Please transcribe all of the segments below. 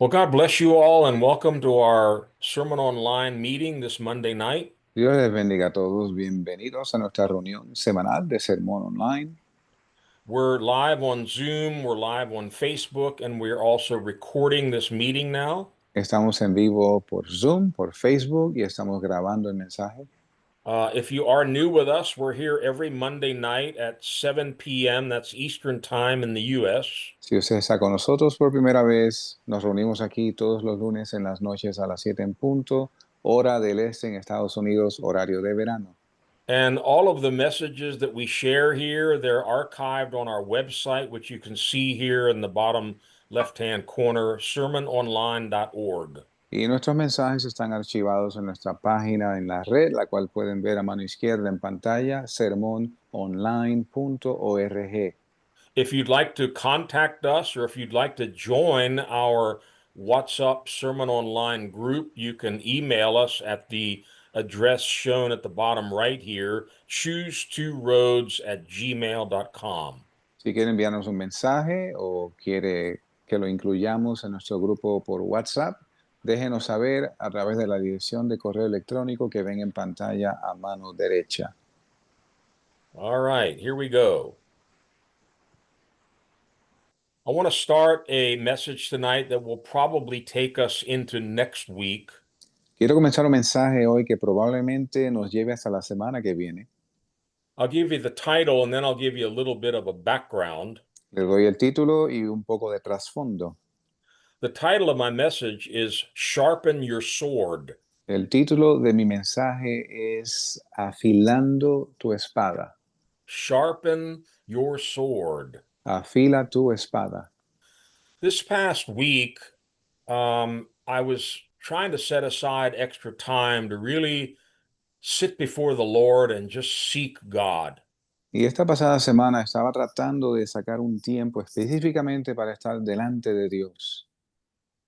Well, God bless you all and welcome to our Sermon Online meeting this Monday night. Dios les bendiga a todos. Bienvenidos a nuestra reunión semanal de Sermón Online. We're live on Zoom, we're live on Facebook, and we're also recording this meeting now. Estamos en vivo por Zoom, por Facebook y estamos grabando el mensaje. If you are new with us, we're here every Monday night at 7 p.m. That's Eastern Time in the U.S. Si usted está con nosotros por primera vez, nos reunimos aquí todos los lunes en las noches a las 7 en punto, hora del este en Estados Unidos, horario de verano. And all of the messages that we share here, they're archived on our website, which you can see here in the bottom left-hand corner, sermononline.org. Y nuestros mensajes están archivados en nuestra página en la red, la cual pueden ver a mano izquierda en pantalla, sermononline.org. If you'd like to contact us or if you'd like to join our WhatsApp Sermon Online group, you can email us at the address shown at the bottom right here, choose2roads@gmail.com. Si quiere enviarnos un mensaje o quiere que lo incluyamos en nuestro grupo por WhatsApp, déjenos saber a través de la dirección de correo electrónico que ven en pantalla a mano derecha. All right, here we go. I want to start a message tonight that will probably take us into next week. Quiero comenzar un mensaje hoy que probablemente nos lleve hasta la semana que viene. I'll give you the title and then I'll give you a little bit of a background. Le doy el título y un poco de trasfondo. The title of my message is Sharpen Your Sword. El título de mi mensaje es Afilando tu espada. Sharpen your sword. Afila tu espada. This past week, I was trying to set aside extra time to really sit before the Lord and just seek God. Y esta pasada semana estaba tratando de sacar un tiempo específicamente para estar delante de Dios.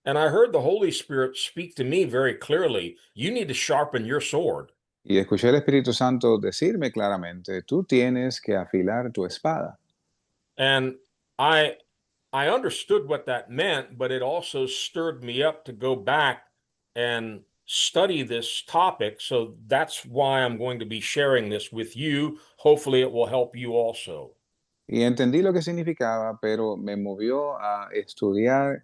And I heard the Holy Spirit speak to me very clearly. You need to sharpen your sword. Y escuché al Espíritu Santo decirme claramente, tú tienes que afilar tu espada. And I I understood what that meant, but it also stirred me up to go back and study this topic. So that's why I'm going to be sharing this with you. Hopefully, it will help you also. Y entendí lo que significaba, pero me movió a estudiar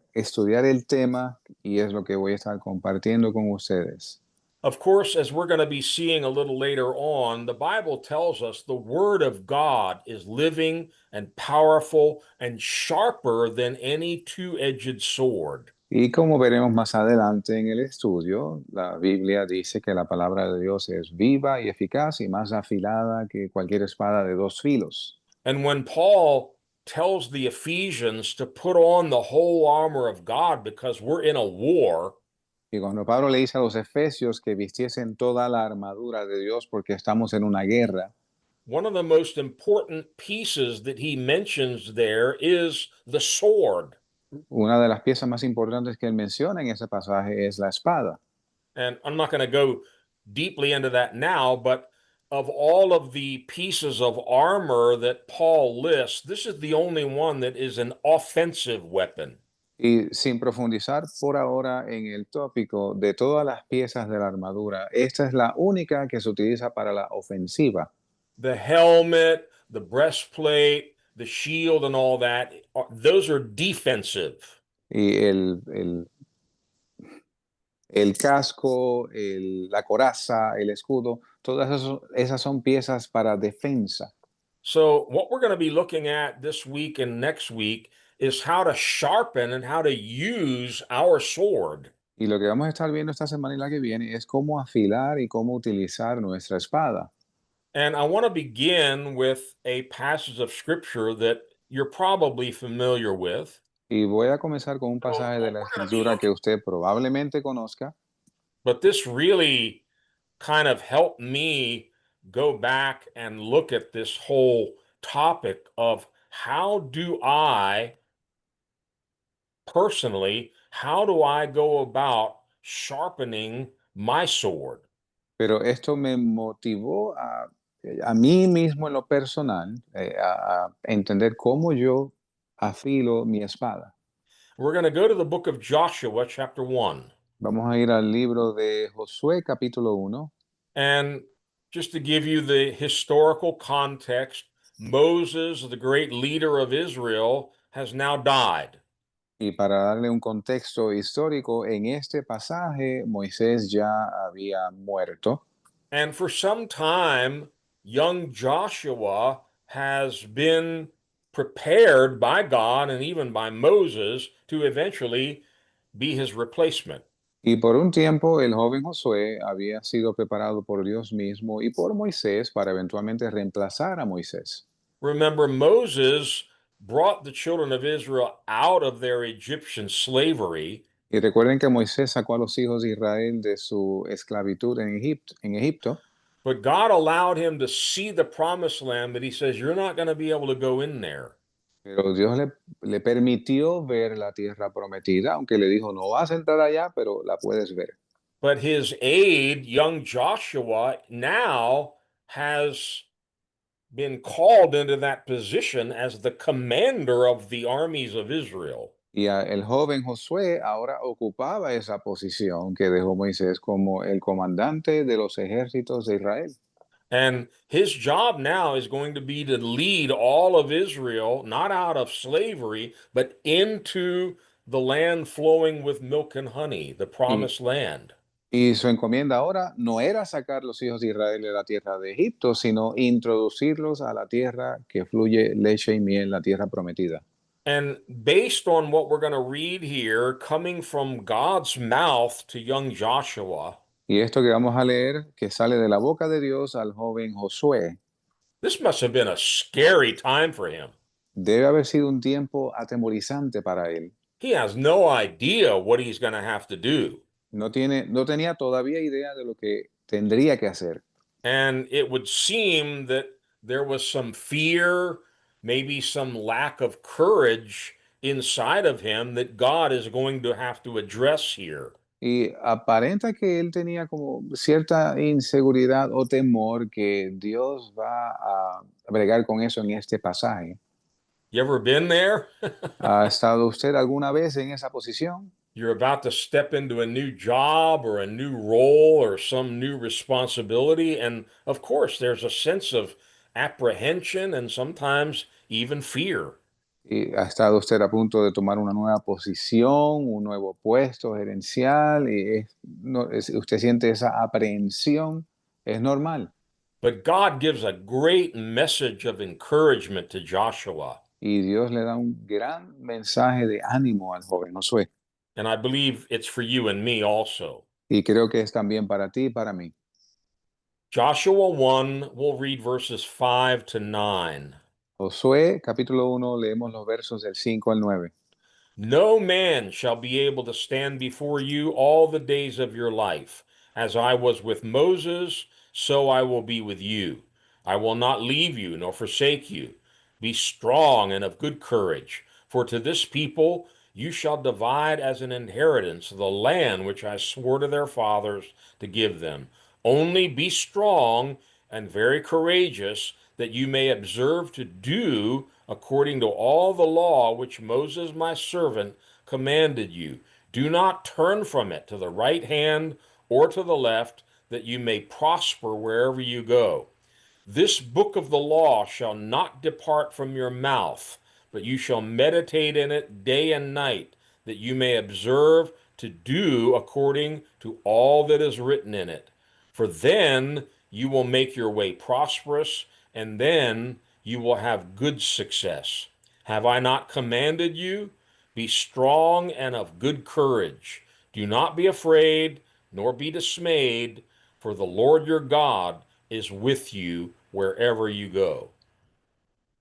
el tema y es lo que voy a estar compartiendo con ustedes. Of course, as we're going to be seeing a little later on, the Bible tells us the Word of God is living and powerful and sharper than any two-edged sword. Y como veremos más adelante en el estudio, la Biblia dice que la palabra de Dios es viva y eficaz y más afilada que cualquier espada de dos filos. And when Paul tells the Ephesians to put on the whole armor of God because we're in a war, Y cuando Pablo le dice a los efesios que vistiesen toda la armadura de Dios porque estamos en una guerra, one of the most important pieces that he mentions there is the sword. una de las piezas más importantes que él menciona en ese pasaje es la espada. And I'm not going to go deeply into that now, but of all of the pieces of armor that Paul lists, this is the only one that is an offensive weapon. Y sin profundizar por ahora en el tópico de todas las piezas de la armadura, esta es la única que se utiliza para la ofensiva. The helmet, the breastplate, the shield, and all that, those are defensive. Y el casco, la coraza, el escudo, todas esas son piezas para defensa. So, what we're going to be looking at this week and next week is how to sharpen and how to use our sword. Y lo que vamos a estar viendo esta semana y la que viene es cómo afilar y cómo utilizar nuestra espada. And I want to begin with a passage of scripture that you're probably familiar with. Y voy a comenzar con un pasaje de la escritura que usted probablemente conozca, But this really kind of helped me go back and look at this whole topic of how do I personally, how do I go about sharpening my sword? pero esto me motivó a mí mismo en lo personal a entender cómo yo afilo mi espada. We're going to go to the book of Joshua, chapter 1. Vamos a ir al libro de Josué, capítulo 1. And just to give you the historical context, Moses, the great leader of Israel, has now died. Y para darle un contexto histórico, en este pasaje Moisés ya había muerto. And for some time, young Joshua has been prepared by God and even by Moses to eventually be his replacement. Y por un tiempo el joven Josué había sido preparado por Dios mismo y por Moisés para eventualmente reemplazar a Moisés. Remember, Moses brought the children of Israel out of their Egyptian slavery. Y recuerden que Moisés sacó a los hijos de Israel de su esclavitud en Egipto, But God allowed him to see the promised land, but he says, you're not going to be able to go in there. pero Dios le permitió ver la tierra prometida, aunque le dijo, no vas a entrar allá, pero la puedes ver. But his aide, young Joshua, now has been called into that position as the commander of the armies of Israel. Y el joven Josué ahora ocupaba esa posición que dejó Moisés como el comandante de los ejércitos de Israel. And his job now is going to be to lead all of Israel, not out of slavery, but into the land flowing with milk and honey, the Y, promised land. y su encomienda ahora no era sacar los hijos de Israel de la tierra de Egipto, sino introducirlos a la tierra que fluye leche y miel, la tierra prometida. And based on what we're going to read here, coming from God's mouth to young Joshua, Y esto que vamos a leer, que sale de la boca de Dios al joven Josué, this must have been a scary time for him. debe haber sido un tiempo atemorizante para él. He has no idea what he's going to have to do. No tenía todavía idea de lo que tendría que hacer. And it would seem that there was some fear, maybe some lack of courage inside of him that God is going to have to address here. Y aparenta que él tenía como cierta inseguridad o temor que Dios va a bregar con eso en este pasaje. You ever been there? ¿Ha estado usted alguna vez en esa posición? You're about to step into a new job or a new role or some new responsibility. And of course, there's a sense of apprehension and sometimes even fear. ¿Y ha estado usted a punto de tomar una nueva posición, un nuevo puesto gerencial? Y usted siente esa aprehensión, es normal. But God gives a great message of encouragement to Joshua. Y Dios le da un gran mensaje de ánimo al joven Josué. And I believe it's for you and me also. Y creo que es también para ti y para mí. Joshua 1, we'll read verses 5 to 9. Josué, capítulo 1, leemos los versos del 5 al 9. No man shall be able to stand before you all the days of your life. As I was with Moses, so I will be with you. I will not leave you nor forsake you. Be strong and of good courage, for to this people you shall divide as an inheritance the land which I swore to their fathers to give them. Only be strong and very courageous, that you may observe to do according to all the law which Moses my servant commanded you. Do not turn from it to the right hand or to the left, that you may prosper wherever you go. This book of the law shall not depart from your mouth, but you shall meditate in it day and night, that you may observe to do according to all that is written in it. For then you will make your way prosperous, and then you will have good success. Have I not commanded you? Be strong and of good courage. Do not be afraid, nor be dismayed, for the Lord your God is with you wherever you go.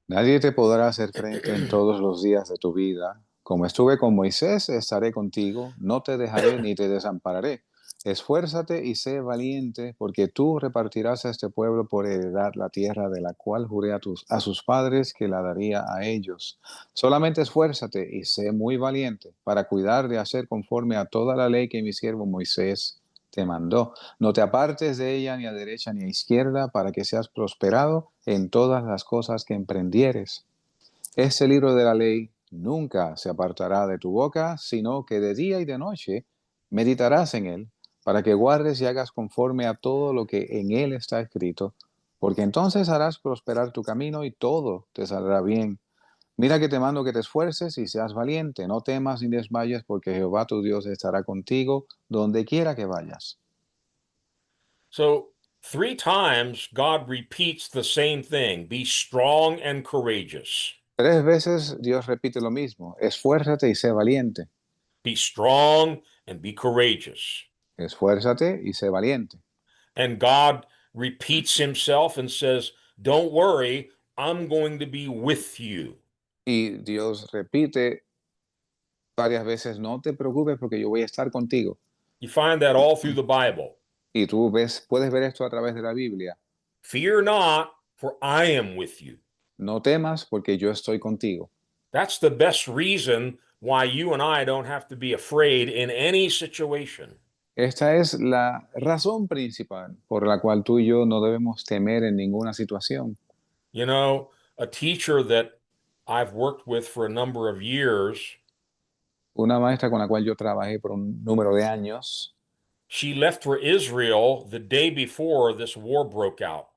Nadie te podrá hacer frente en todos los días de tu vida. Como estuve con Moisés, estaré contigo, no te dejaré ni te desampararé. Esfuérzate y sé valiente, porque tú repartirás a este pueblo por heredad la tierra de la cual juré a sus padres que la daría a ellos. Solamente esfuérzate y sé muy valiente para cuidar de hacer conforme a toda la ley que mi siervo Moisés te mandó. No te apartes de ella ni a derecha ni a izquierda, para que seas prosperado en todas las cosas que emprendieres. Este libro de la ley nunca se apartará de tu boca, sino que de día y de noche meditarás en él, para que guardes y hagas conforme a todo lo que en él está escrito, porque entonces harás prosperar tu camino y todo te saldrá bien. Mira que te mando que te esfuerces y seas valiente, no temas ni desmayes, porque Jehová tu Dios estará contigo donde quiera que vayas. So, 3 times God repeats the same thing: be strong and courageous. 3 veces Dios repite lo mismo, esfuérzate y sé valiente, Be strong and be courageous. esfuérzate y sé valiente. And God repeats himself and says, don't worry, I'm going to be with you. Y Dios repite varias veces, no te preocupes porque yo voy a estar contigo. You find that all through the Bible. Y tú ves, puedes ver esto a través de la Biblia. Fear not, for I am with you. No temas porque yo estoy contigo. That's the best reason why you and I don't have to be afraid in any situation. Esta es la razón principal por la cual tú y yo no debemos temer en ninguna situación. You know, a teacher that I've worked with for a number of years, Una maestra con la cual yo trabajé por un número de años, she left for Israel the day before this war broke out.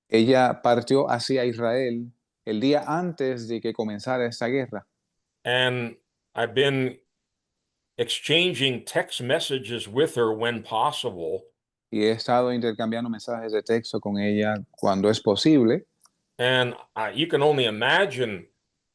ella partió hacia Israel el día antes de que comenzara esta guerra. And I've been exchanging text messages with her when possible. Y he estado intercambiando mensajes de texto con ella cuando es posible. And you can only imagine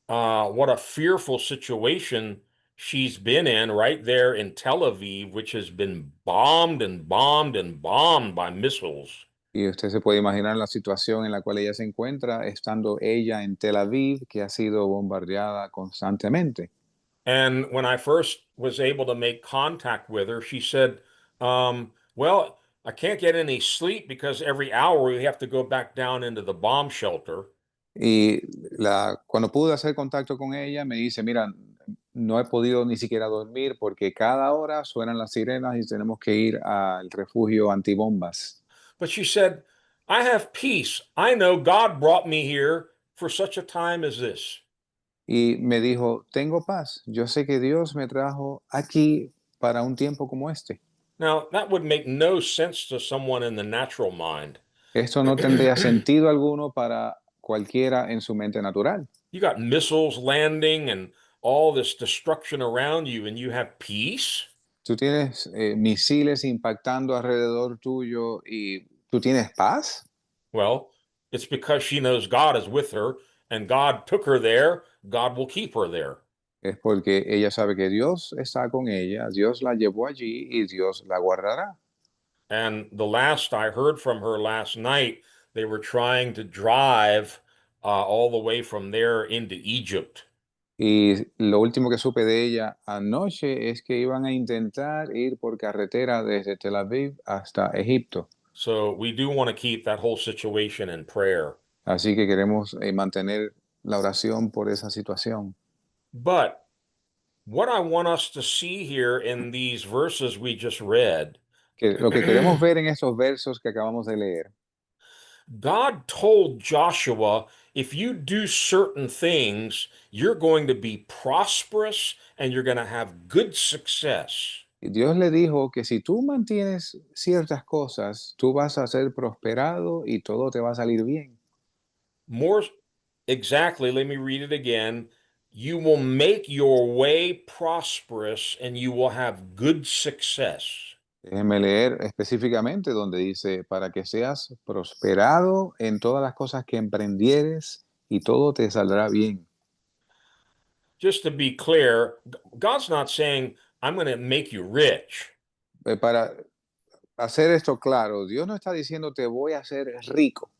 what a fearful situation she's been in right there in Tel Aviv, which has been bombed and bombed and bombed by missiles. Y usted se puede imaginar la situación en la cual ella se encuentra, estando ella en Tel Aviv, que ha sido bombardeada constantemente. And when I first was able to make contact with her, she said, well, I can't get any sleep because every hour we have to go back down into the bomb shelter. Y cuando pude hacer contacto con ella, me dice, mira, no he podido ni siquiera dormir porque cada hora suenan las sirenas y tenemos que ir al refugio antibombas. But she said, I have peace. I know God brought me here for such a time as this. Y me dijo, tengo paz, yo sé que Dios me trajo aquí para un tiempo como este. Now, that would make no sense to someone in the natural mind. Esto no tendría sentido alguno para cualquiera en su mente natural. You got missiles landing and all this destruction around you, and you have peace? Tú tienes misiles impactando alrededor tuyo y tú tienes paz. Well, it's because she knows God is with her, and God took her there. God will keep her there. Es porque ella sabe que Dios está con ella, Dios la llevó allí y Dios la guardará. And the last I heard from her last night, they were trying to drive all the way from there into Egypt. Y lo último que supe de ella anoche es que iban a intentar ir por carretera desde Tel Aviv hasta Egipto. So we do want to keep that whole situation in prayer. Así que queremos mantener la oración por esa situación. But what I want us to see here in these verses we just read, Que lo que queremos ver en estos versos que acabamos de leer, God told Joshua, if you do certain things, you're going to be prosperous and you're going to have good success. y Dios le dijo que si tú mantienes ciertas cosas, tú vas a ser prosperado y todo te va a salir bien. More exactly, let me read it again. You will make your way prosperous and you will have good success. Déjeme leer específicamente donde dice, para que seas prosperado en todas las cosas que emprendieres y todo te saldrá bien. Just to be clear, God's not saying, I'm going to make you rich. Para hacer esto claro, Dios no está diciendo te voy a hacer rico.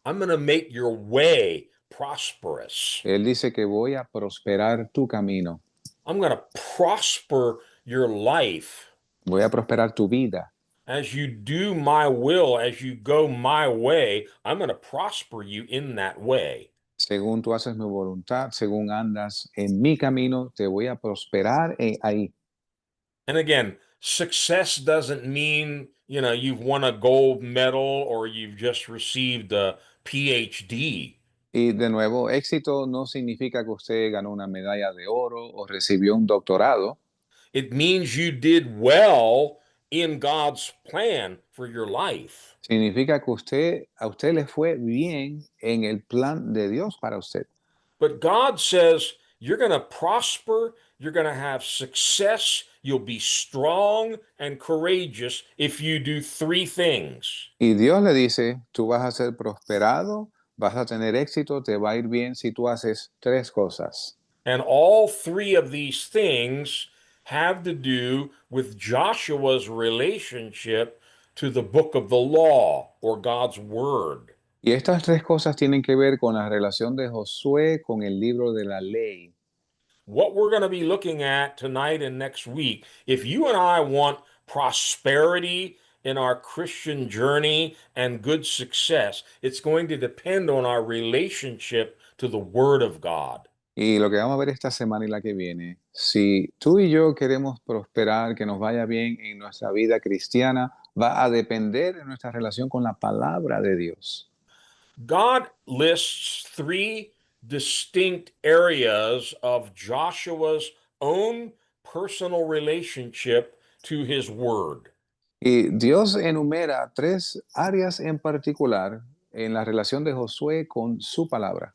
I'm going to make your way prosperous. Él dice que voy a prosperar tu camino, I'm going to prosper your life. voy a prosperar tu vida. As you do my will, as you go my way, I'm going to prosper you in that way. Según tú haces mi voluntad, según andas en mi camino, te voy a prosperar ahí. And again, success doesn't mean, you've won a gold medal or you've just received a PhD. Y de nuevo, éxito no significa que usted ganó una medalla de oro o recibió un doctorado. It means you did well in God's plan for your life. Significa que a usted le fue bien en el plan de Dios para usted. But God says you're going to prosper, you're going to have success, you'll be strong and courageous if you do three things. Y Dios le dice, tú vas a ser prosperado, vas a tener éxito, te va a ir bien si tú haces tres cosas. And all three of these things have to do with Joshua's relationship to the book of the law or God's word. Y estas tres cosas tienen que ver con la relación de Josué con el libro de la ley. What we're going to be looking at tonight and next week, if you and I want prosperity in our Christian journey and good success, it's going to depend on our relationship to the Word of God. Y lo que vamos a ver esta semana y la que viene, si tú y yo queremos prosperar, que nos vaya bien en nuestra vida cristiana, va a depender de nuestra relación con la palabra de Dios. God lists three distinct areas of Joshua's own personal relationship to his Word. Y Dios enumera tres áreas en particular en la relación de Josué con su palabra.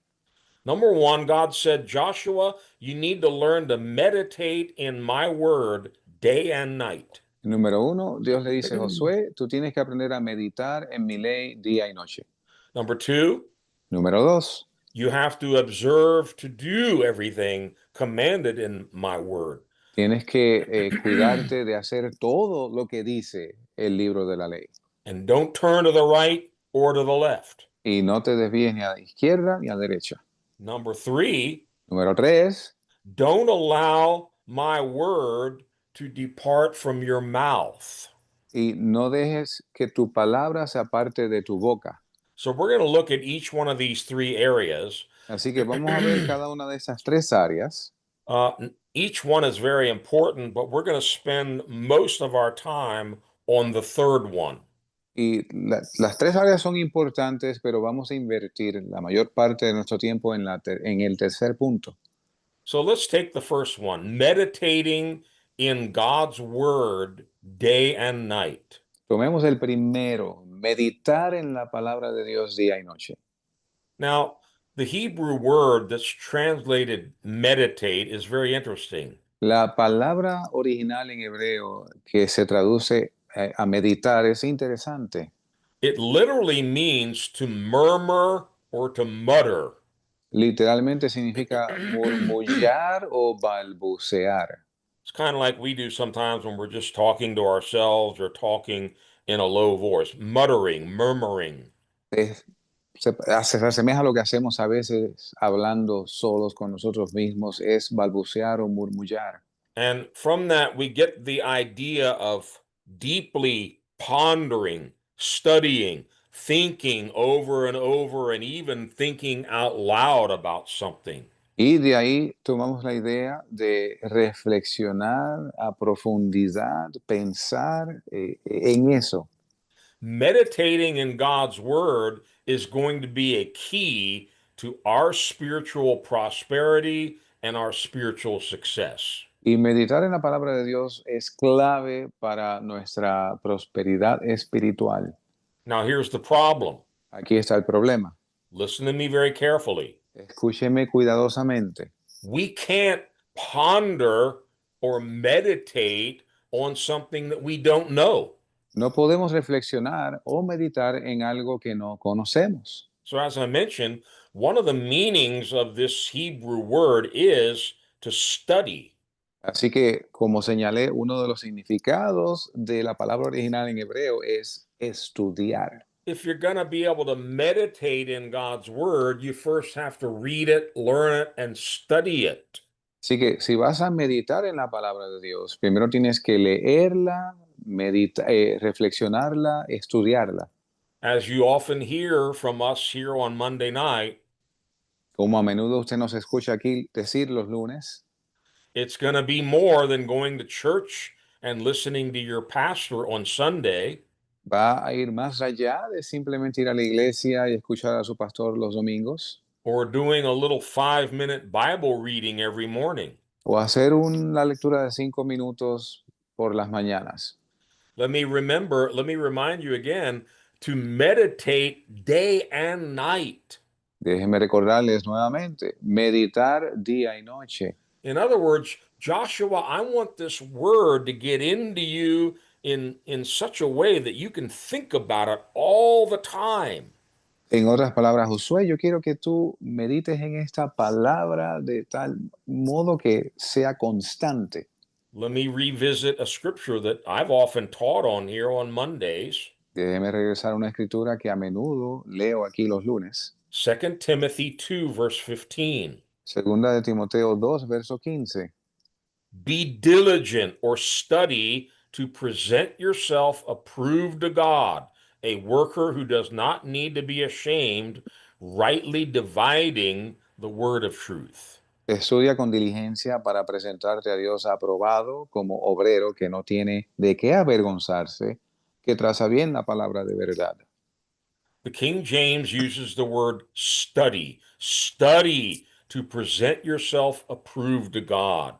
Number one, God said, Joshua, you need to learn to meditate in my word day and night. Número uno, Dios le dice a Josué, tú tienes que aprender a meditar en mi ley día y noche. Number two, Número dos, you have to observe to do everything commanded in my word. tienes que cuidarte de hacer todo lo que dice el libro de la ley. And don't turn to the right or to the left. Y no te desvíes ni a la izquierda ni a la derecha. Number three, Número tres, don't allow my word to depart from your mouth. y no dejes que tu palabra se aparte de tu boca. So we're going to look at each one of these three areas. Así que vamos a ver cada una de esas tres áreas. Each one is very important, but we're going to spend most of our time on the third one. Y las tres áreas son importantes, pero vamos a invertir la mayor parte de nuestro tiempo en el tercer punto. So let's take the first one, meditating in God's word day and night. Tomemos el primero, meditar en la palabra de Dios día y noche. Now, the Hebrew word that's translated meditate is very interesting. La palabra original en hebreo que se traduce a meditar es interesante. It literally means to murmur or to mutter. Literalmente significa murmullar o balbucear. It's kind of like we do sometimes when we're just talking to ourselves or talking in a low voice, muttering, murmuring. Es- se asemeja a lo que hacemos a veces hablando solos con nosotros mismos, es balbucear o murmullar. And from that, we get the idea of deeply pondering, studying, thinking over and over, and even thinking out loud about something. Y de ahí tomamos la idea de reflexionar, a profundizar, pensar en eso. Meditating in God's word is going to be a key to our spiritual prosperity and our spiritual success. Y meditar en la palabra de Dios es clave para nuestra prosperidad espiritual. Now, here's the problem. Aquí está el problema. Listen to me very carefully. Escúcheme cuidadosamente. We can't ponder or meditate on something that we don't know. No podemos reflexionar o meditar en algo que no conocemos. So, as I mentioned, one of the meanings of this Hebrew word is to study. Así que, como señalé, uno de los significados de la palabra original en hebreo es estudiar. If you're going to be able to meditate in God's word, you first have to read it, learn it, and study it. Así que si vas a meditar en la palabra de Dios, primero tienes que leerla, reflexionarla, estudiarla. As you often hear from us here on Monday night, Como a menudo usted nos escucha aquí decir los lunes, it's going to be more than going to church and listening to your pastor on Sunday. va a ir más allá de simplemente ir a la iglesia y escuchar a su pastor los domingos. or doing a little 5-minute Bible reading every morning. o hacer una lectura de 5 minutos por las mañanas. Let me remind you again to meditate day and night. Déjenme recordarles nuevamente, meditar día y noche. In other words, Joshua, I want this word to get into you in such a way that you can think about it all the time. En otras palabras, Josué, yo quiero que tú medites en esta palabra de tal modo que sea constante. Let me revisit a scripture that I've often taught on here on Mondays. Déjeme regresar a una escritura que a menudo leo aquí los lunes. 2 Timothy 2, verse 15. Segunda de Timoteo 2, verso 15. Be diligent or study to present yourself approved to God, a worker who does not need to be ashamed, rightly dividing the word of truth. Estudia con diligencia para presentarte a Dios aprobado como obrero que no tiene de qué avergonzarse, que traza bien la palabra de verdad. The King James uses the word study. Study to present yourself approved to God.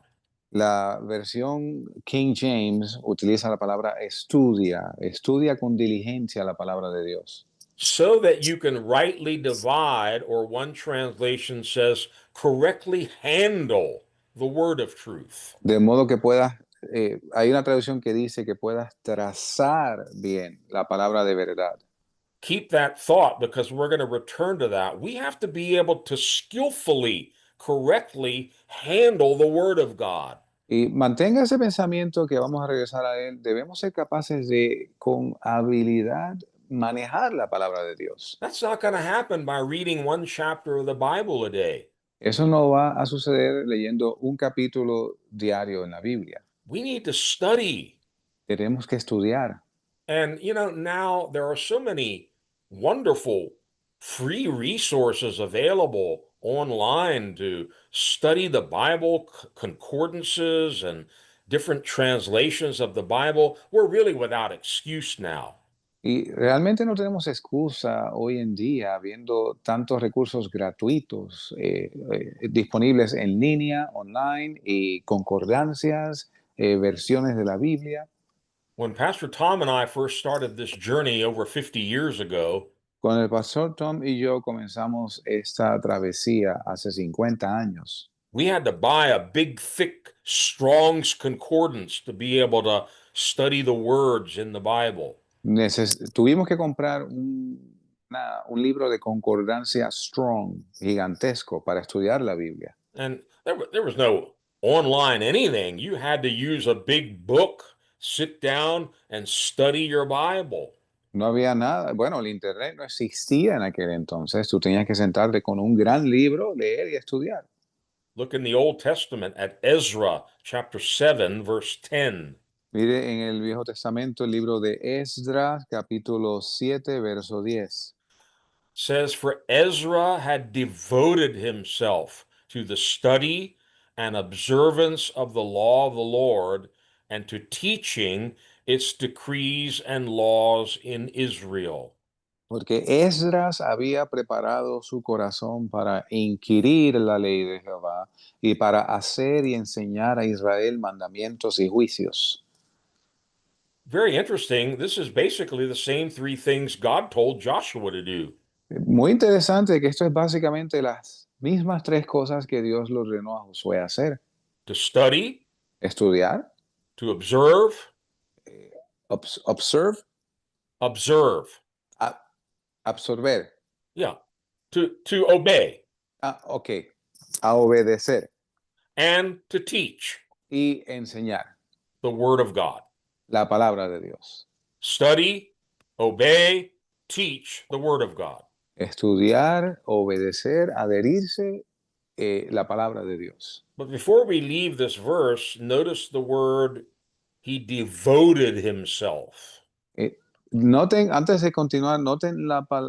La versión King James utiliza la palabra estudia, estudia con diligencia la palabra de Dios, So that you can rightly divide, or one translation says, correctly handle the word of truth. de modo que puedas, hay una traducción que dice que puedas trazar bien la palabra de verdad. Keep that thought because we're going to return to that. We have to be able to skillfully, correctly handle the word of God. Y mantenga ese pensamiento que vamos a regresar a él. Debemos ser capaces de, con habilidad, manejar la palabra de Dios. That's not going to happen by reading one chapter of the Bible a day. Eso no va a suceder leyendo un capítulo diario en la Biblia. We need to study. Tenemos que estudiar. And, now there are so many wonderful free resources available online to study the Bible, concordances and different translations of the Bible. We're really without excuse now. Y realmente no tenemos excusa hoy en día, viendo tantos recursos gratuitos disponibles en línea, online, y concordancias, versiones de la Biblia. When Pastor Tom and I first started this journey over 50 years ago, Con el pastor Tom y yo comenzamos esta travesía hace 50 años. we had to buy a big, thick Strong's Concordance to be able to study the words in the Bible. Tuvimos que comprar un libro de concordancia Strong, gigantesco, para estudiar la Biblia. And there was no online anything. You had to use a big book, sit down, and study your Bible. No había nada, bueno, el internet no existía en aquel entonces. Tú tenías que sentarte con un gran libro, leer y estudiar. Look in the Old Testament at Ezra chapter 7, verse 10. Mire en el Viejo Testamento el libro de Esdras, capítulo 7, verso 10. Says, for Ezra had devoted himself to the study and observance of the law of the Lord and to teaching its decrees and laws in Israel. Porque Esdras había preparado su corazón para inquirir la ley de Jehová y para hacer y enseñar a Israel mandamientos y juicios. Very interesting. This is basically the same three things God told Joshua to do. Muy interesante que esto es básicamente las mismas tres cosas que Dios le ordenó a Josué hacer. To study, Estudiar, to observe, observe, observe. absorber. Yeah. To obey Ok, a obedecer and to teach y enseñar the word of God. la palabra de Dios. Study, obey, teach the word of God. Estudiar, obedecer, adherirse la palabra de Dios. But before we leave this verse, notice the word he devoted himself. Noten, antes de continuar, noten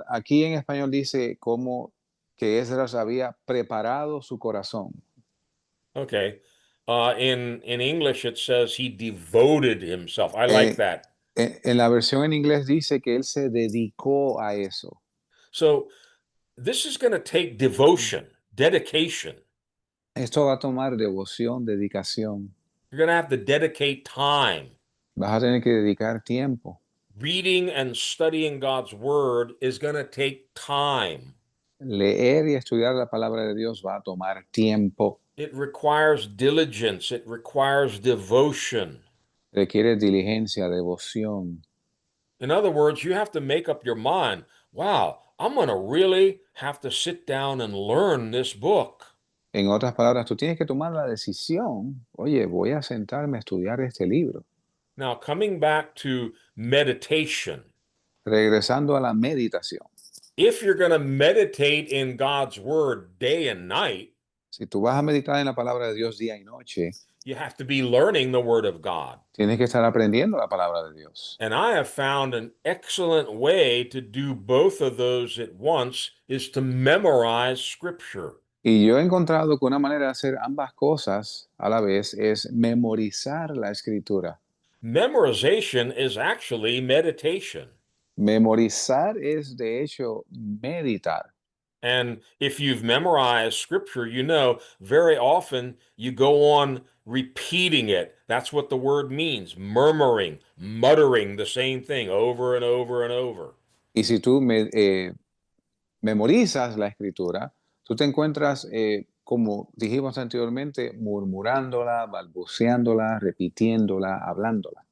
aquí en español dice como que Esdras había preparado su corazón. Okay. In English, it says he devoted himself. I like that. En la versión en inglés dice que él se dedicó a eso. So this is going to take devotion, dedication. Esto va a tomar devoción, dedicación. You're going to have to dedicate time. Vas a tener que dedicar tiempo. Reading and studying God's word is going to take time. Leer y estudiar la palabra de Dios va a tomar tiempo. It requires diligence. It requires devotion. Requiere diligencia, devoción. In other words, you have to make up your mind, wow, I'm going to really have to sit down and learn this book. En otras palabras, tú tienes que tomar la decisión, oye, voy a sentarme a estudiar este libro. Now, coming back to meditation, Regresando a la meditación. if you're going to meditate in God's word day and night, Si tú vas a meditar en la palabra de Dios día y noche, you have to be learning the word of God. tienes que estar aprendiendo la palabra de Dios. And I have found an excellent way to do both of those at once is to memorize scripture. Y yo he encontrado que una manera de hacer ambas cosas a la vez es memorizar la escritura. Memorization is actually meditation. Memorizar es de hecho meditar. And if you've memorized scripture, you know very often you go on repeating it. That's what the word means, murmuring, muttering the same thing over and over and over. Y si tú memorizas la escritura, tú te encuentras, como dijimos anteriormente, murmurándola, balbuceándola, repitiéndola, hablándola.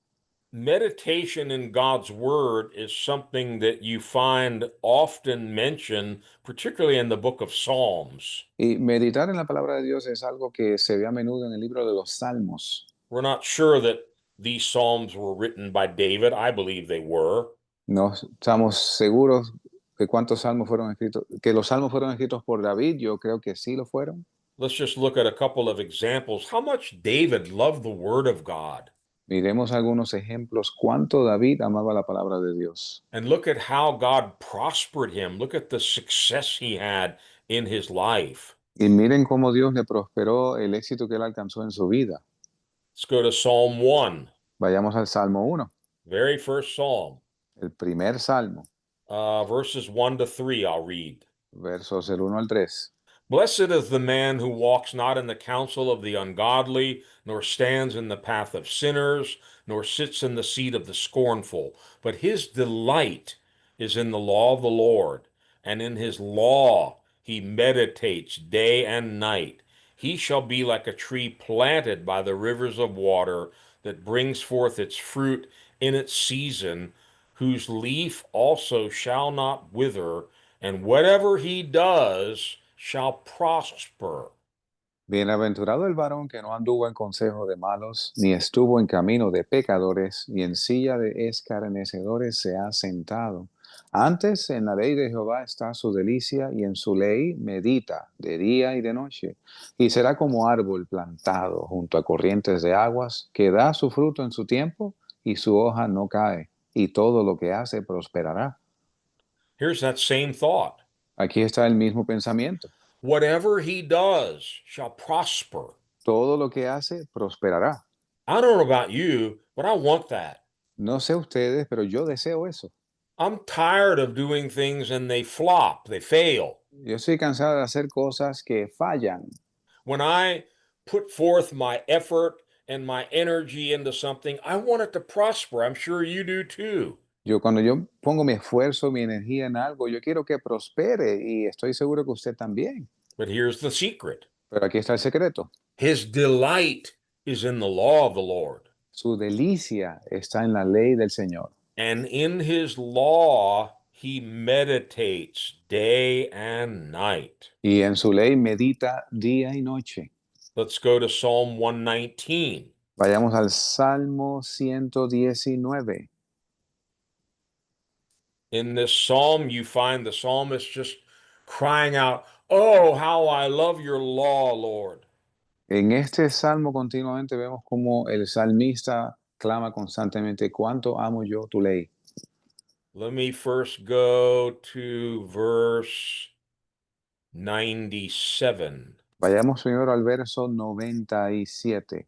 Meditation in God's word is something that you find often mentioned, particularly in the book of Psalms. Y meditar en la palabra de Dios es algo que se ve a menudo en el libro de los Salmos. We're not sure that these Psalms were written by David. I believe they were. No estamos seguros de cuántos salmos fueron escritos, que los salmos fueron escritos por David, yo creo que sí lo fueron. Let's just look at a couple of examples. How much David loved the word of God. Miremos algunos ejemplos, cuánto David amaba la palabra de Dios. And look at how God prospered him. Look at the success he had in his life. Y miren cómo Dios le prosperó el éxito que él alcanzó en su vida. Let's go to Psalm 1, Vayamos al Salmo 1, very first Psalm, el primer Salmo, verses 1 to 3. I'll read. versos del 1 al 3. Blessed is the man who walks not in the counsel of the ungodly, nor stands in the path of sinners, nor sits in the seat of the scornful. But his delight is in the law of the Lord, and in his law he meditates day and night. He shall be like a tree planted by the rivers of water that brings forth its fruit in its season, whose leaf also shall not wither, and whatever he does shall prosper. Bienaventurado el varón que no anduvo en consejo de malos, ni estuvo en camino de pecadores, ni en silla de escarnecedores se ha sentado. Antes en la ley de Jehová está su delicia, y en su ley medita de día y de noche. Y será como árbol plantado junto a corrientes de aguas, que da su fruto en su tiempo, y su hoja no cae, y todo lo que hace prosperará. Here's that same thought. Aquí está el mismo pensamiento. Whatever he does shall prosper. Todo lo que hace prosperará. I don't know about you, but I want that. No sé ustedes, pero yo deseo eso. I'm tired of doing things and they flop, they fail. Yo estoy cansado de hacer cosas que fallan. When I put forth my effort and my energy into something, I want it to prosper. I'm sure you do too. Cuando yo pongo mi esfuerzo, mi energía en algo, yo quiero que prospere y estoy seguro que usted también. But here's the secret. Pero aquí está el secreto. His delight is in the law of the Lord. Su delicia está en la ley del Señor. And in his law, he meditates day and night. Y en su ley medita día y noche. Let's go to Psalm 119. Vayamos al Salmo 119. In this psalm, you find the psalmist just crying out, "Oh, how I love your law, Lord." En este salmo continuamente vemos como el salmista clama constantemente, ¿cuánto amo yo tu ley? Let me first go to verse 97. Vayamos primero al verso 97.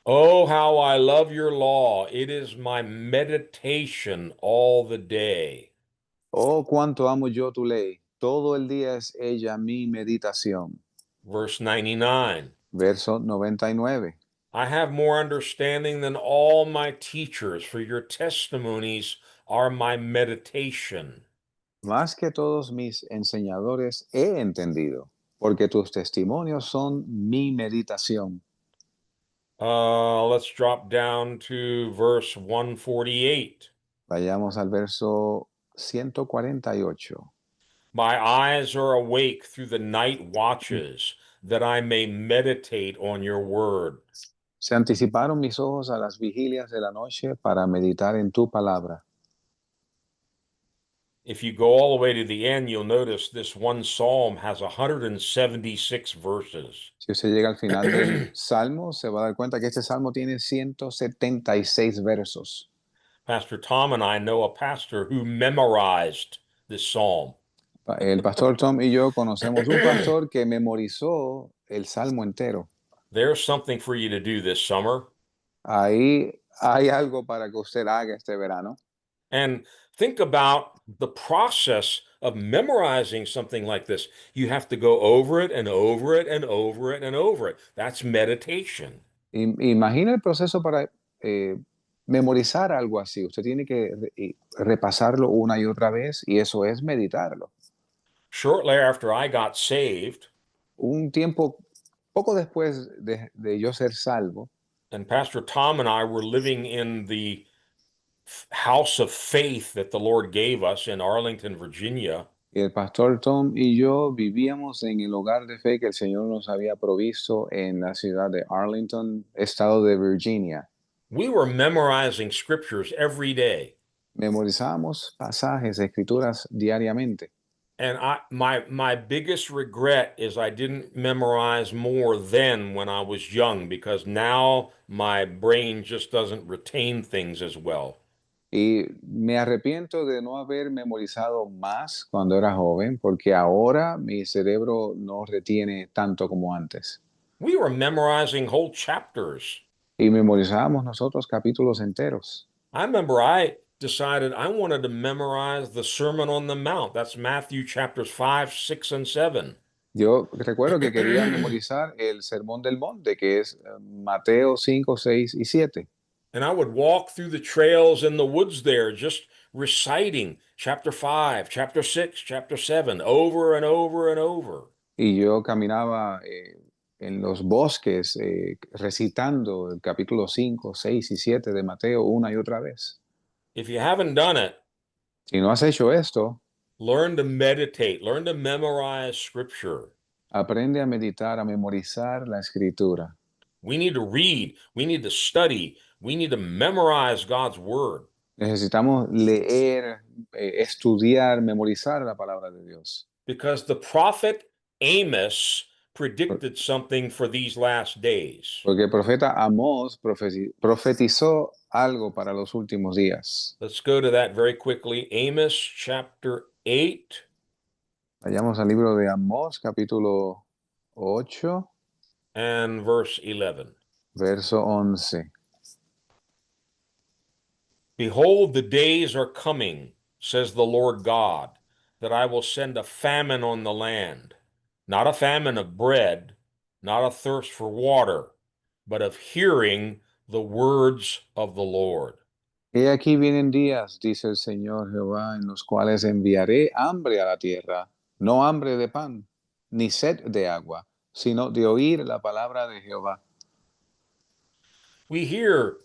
Oh, how I love your law. It is my meditation all the day. Oh, cuánto amo yo tu ley. todo el día es ella mi meditación. Verse 99. Verso 99. I have more understanding than all my teachers, for your testimonies are my meditation. Más que todos mis enseñadores he entendido, porque tus testimonios son mi meditación. Let's drop down to verse 148. Vayamos al verso 148. My eyes are awake through the night watches, that I may meditate on your word. Se anticiparon mis ojos a las vigilias de la noche para meditar en tu palabra. If you go all the way to the end, you'll notice this one psalm has 176 verses. Si usted llega al final del salmo, se va a dar cuenta que este salmo tiene 176 versos. Pastor Tom and I know a pastor who memorized this psalm. El pastor Tom y yo conocemos un pastor que memorizó el salmo entero. There's something for you to do this summer. Ahí hay algo para que usted haga este verano. And think about the process of memorizing something like this. You have to go over it and over it and over it and over it. That's meditation. Imagina el proceso para memorizar algo así. Usted tiene que repasarlo una y otra vez y eso es meditarlo. Shortly after I got saved, Un tiempo, poco después de yo ser salvo, and Pastor Tom and I were living in the house of faith that the Lord gave us in Arlington, Virginia. el pastor Tom y yo vivíamos en el hogar de fe que el Señor nos había provisto en la ciudad de Arlington, estado de Virginia. We were memorizing scriptures every day. Memorizábamos pasajes, escrituras diariamente. And my biggest regret is I didn't memorize more then when I was young, because now my brain just doesn't retain things as well. Y me arrepiento de no haber memorizado más cuando era joven, porque ahora mi cerebro no retiene tanto como antes. We were memorizing whole chapters. Y memorizábamos nosotros capítulos enteros. I remember I decided I wanted to memorize the Sermon on the Mount. That's Matthew chapters 5, 6, and 7. Yo recuerdo que quería memorizar el Sermón del Monte, que es Mateo 5, 6 y 7. And I would walk through the trails in the woods there, just reciting chapter 5, chapter 6, chapter 7, over and over and over. Y yo caminaba en los bosques recitando el capítulo 5, 6 y 7 de Mateo una y otra vez. If you haven't done it, Si no has hecho esto, learn to meditate, learn to memorize scripture. aprende a meditar, a memorizar la escritura. We need to read, we need to study, we need to memorize God's word. Necesitamos leer, estudiar, memorizar la palabra de Dios. Because the prophet Amos predicted something for these last days. Porque el profeta Amós profetizó algo para los últimos días. Let's go to that very quickly. Amos chapter 8. Vayamos al libro de Amós, capítulo 8, and verse 11. verso 11. Behold, the days are coming, says the Lord God, that I will send a famine on the land, not a famine of bread, not a thirst for water, but of hearing the words of the Lord. He aquí vienen días, dice el Señor Jehová, en los cuales enviaré hambre a la tierra, no hambre de pan, ni sed de agua, sino de oír la palabra de Jehová. We hear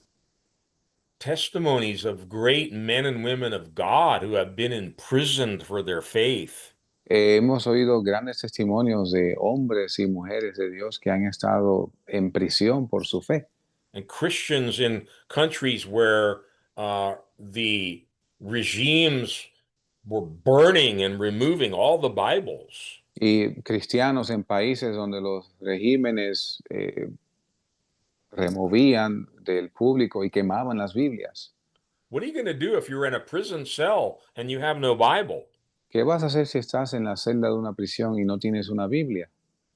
testimonies of great men and women of God who have been imprisoned for their faith. Hemos oído grandes testimonios de hombres y mujeres de Dios que han estado en prisión por su fe. And Christians in countries where the regimes were burning and removing all the Bibles. Y cristianos en países donde los regímenes removían del público y quemaban las Biblias. What are you going to do if you're in a prison cell and you have no Bible? ¿Qué vas a hacer si estás en la celda de una prisión y no tienes una Biblia?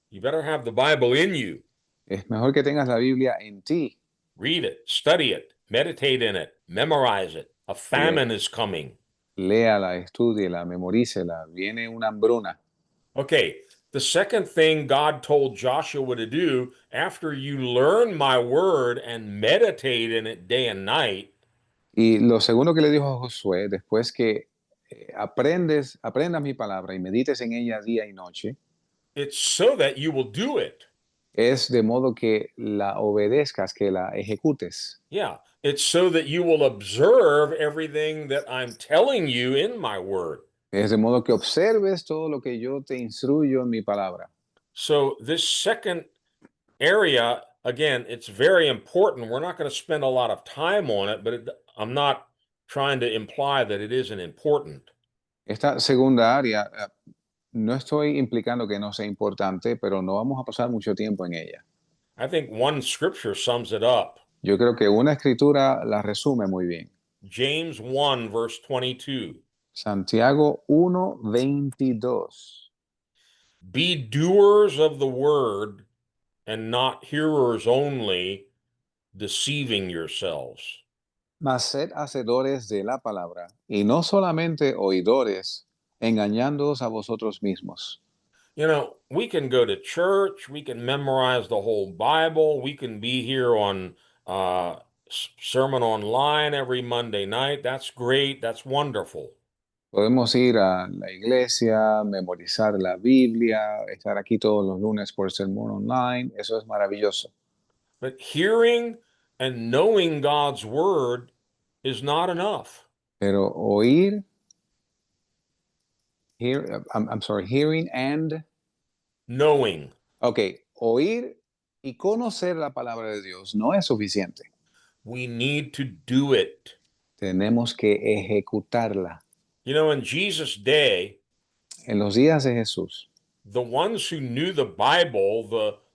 You better have the Bible in you. Es mejor que tengas la Biblia en ti. Read it, study it, meditate in it, memorize it. A famine is coming. léala, estúdiela, memorícela. Viene una hambruna. Okay, the second thing God told Joshua to do after you learn my word and meditate in it day and night, Y lo segundo que le dijo a Josué, después que aprendas mi palabra y medites en ella día y noche, it's so that you will do it. es de modo que la obedezcas, que la ejecutes. Yeah, it's so that you will observe everything that I'm telling you in my word. Es de modo que observes todo lo que yo te instruyo en mi palabra. So, this second area, again, it's very important. We're not going to spend a lot of time on it, but I'm not trying to imply that it isn't important. Esta segunda área, no estoy implicando que no sea importante, pero no vamos a pasar mucho tiempo en ella. I think one scripture sums it up. Yo creo que una escritura la resume muy bien. James 1, verse 22. Santiago 1:22. Be doers of the word and not hearers only, deceiving yourselves. Mas sed hacedores de la palabra, y no solamente oidores, engañándoos a vosotros mismos. You know, we can go to church, we can memorize the whole Bible, we can be here on sermon online every Monday night. That's great, that's wonderful. Podemos ir a la iglesia, memorizar la Biblia, estar aquí todos los lunes por sermón online. Eso es maravilloso. But hearing and knowing God's word is not enough. Pero oír, I'm sorry, hearing and, Knowing. ok, oír y conocer la palabra de Dios no es suficiente. We need to do it. Tenemos que ejecutarla. You know, in Jesus' day, En los días de Jesús, the ones who knew the Bible,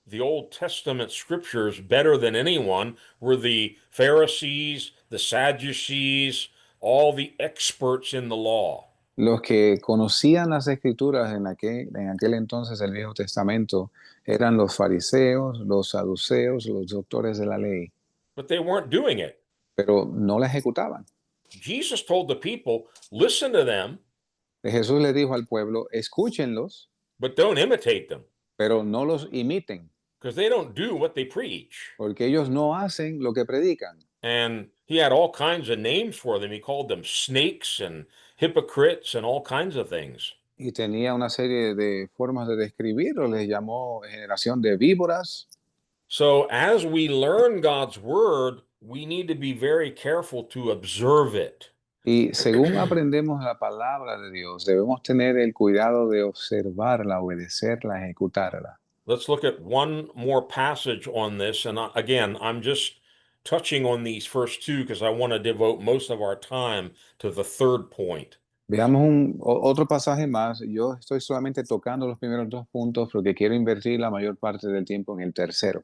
the Old Testament scriptures better than anyone were the Pharisees, the Sadducees, all the experts in the law. los que conocían las escrituras en aquel entonces el Viejo Testamento eran los fariseos, los saduceos, los doctores de la ley, But they weren't doing it. pero no la ejecutaban. Jesus told the people, listen to them, Jesús le dijo al pueblo, escúchenlos, but don't imitate them pero no los imiten, because they don't do what they preach. porque ellos no hacen lo que predican. And he had all kinds of names for them. He called them snakes and hypocrites and all kinds of things. Y tenía una serie de formas de describirlo, les llamó generación de víboras. So as we learn God's word, we need to be very careful to observe it. Y según aprendemos la palabra de Dios, debemos tener el cuidado de observarla, obedecerla, ejecutarla. Let's look at one more passage on this. And again, I'm just touching on these first two because I want to devote most of our time to the third point. Veamos otro pasaje más. Yo estoy solamente tocando los primeros dos puntos porque quiero invertir la mayor parte del tiempo en el tercero.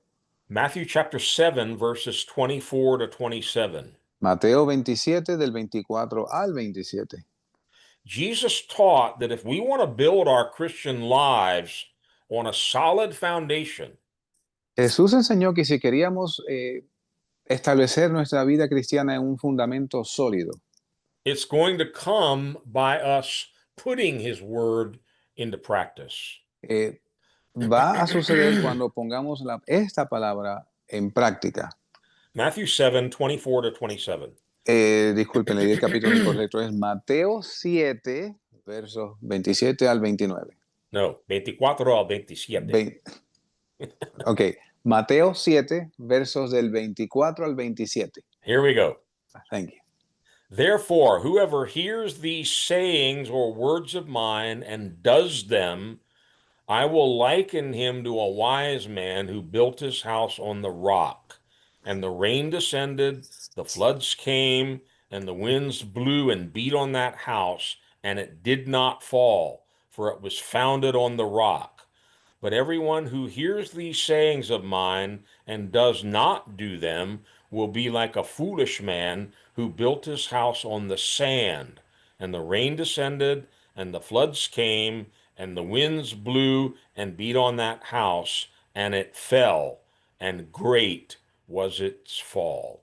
Matthew chapter 7, verses 24 to 27. Mateo 27 del 24 al 27. Jesus taught that if we want to build our Christian lives on a solid foundation, Jesús enseñó que si queríamos establecer nuestra vida cristiana en un fundamento sólido, it's going to come by us putting his word into practice. va a suceder cuando pongamos esta palabra en práctica. Matthew 7, 24 to 27. Disculpen, leí el capítulo incorrecto. Es Mateo 7, versos 27 al 29. No, 24 al 27. Ok, Mateo 7, versos del 24 al 27. Here we go. Thank you. Therefore, whoever hears these sayings or words of mine and does them, I will liken him to a wise man who built his house on the rock. And the rain descended, the floods came, and the winds blew and beat on that house, and it did not fall, for it was founded on the rock. But everyone who hears these sayings of mine and does not do them will be like a foolish man who built his house on the sand. And the rain descended, and the floods came, and the winds blew and beat on that house, and it fell, and great was its fall.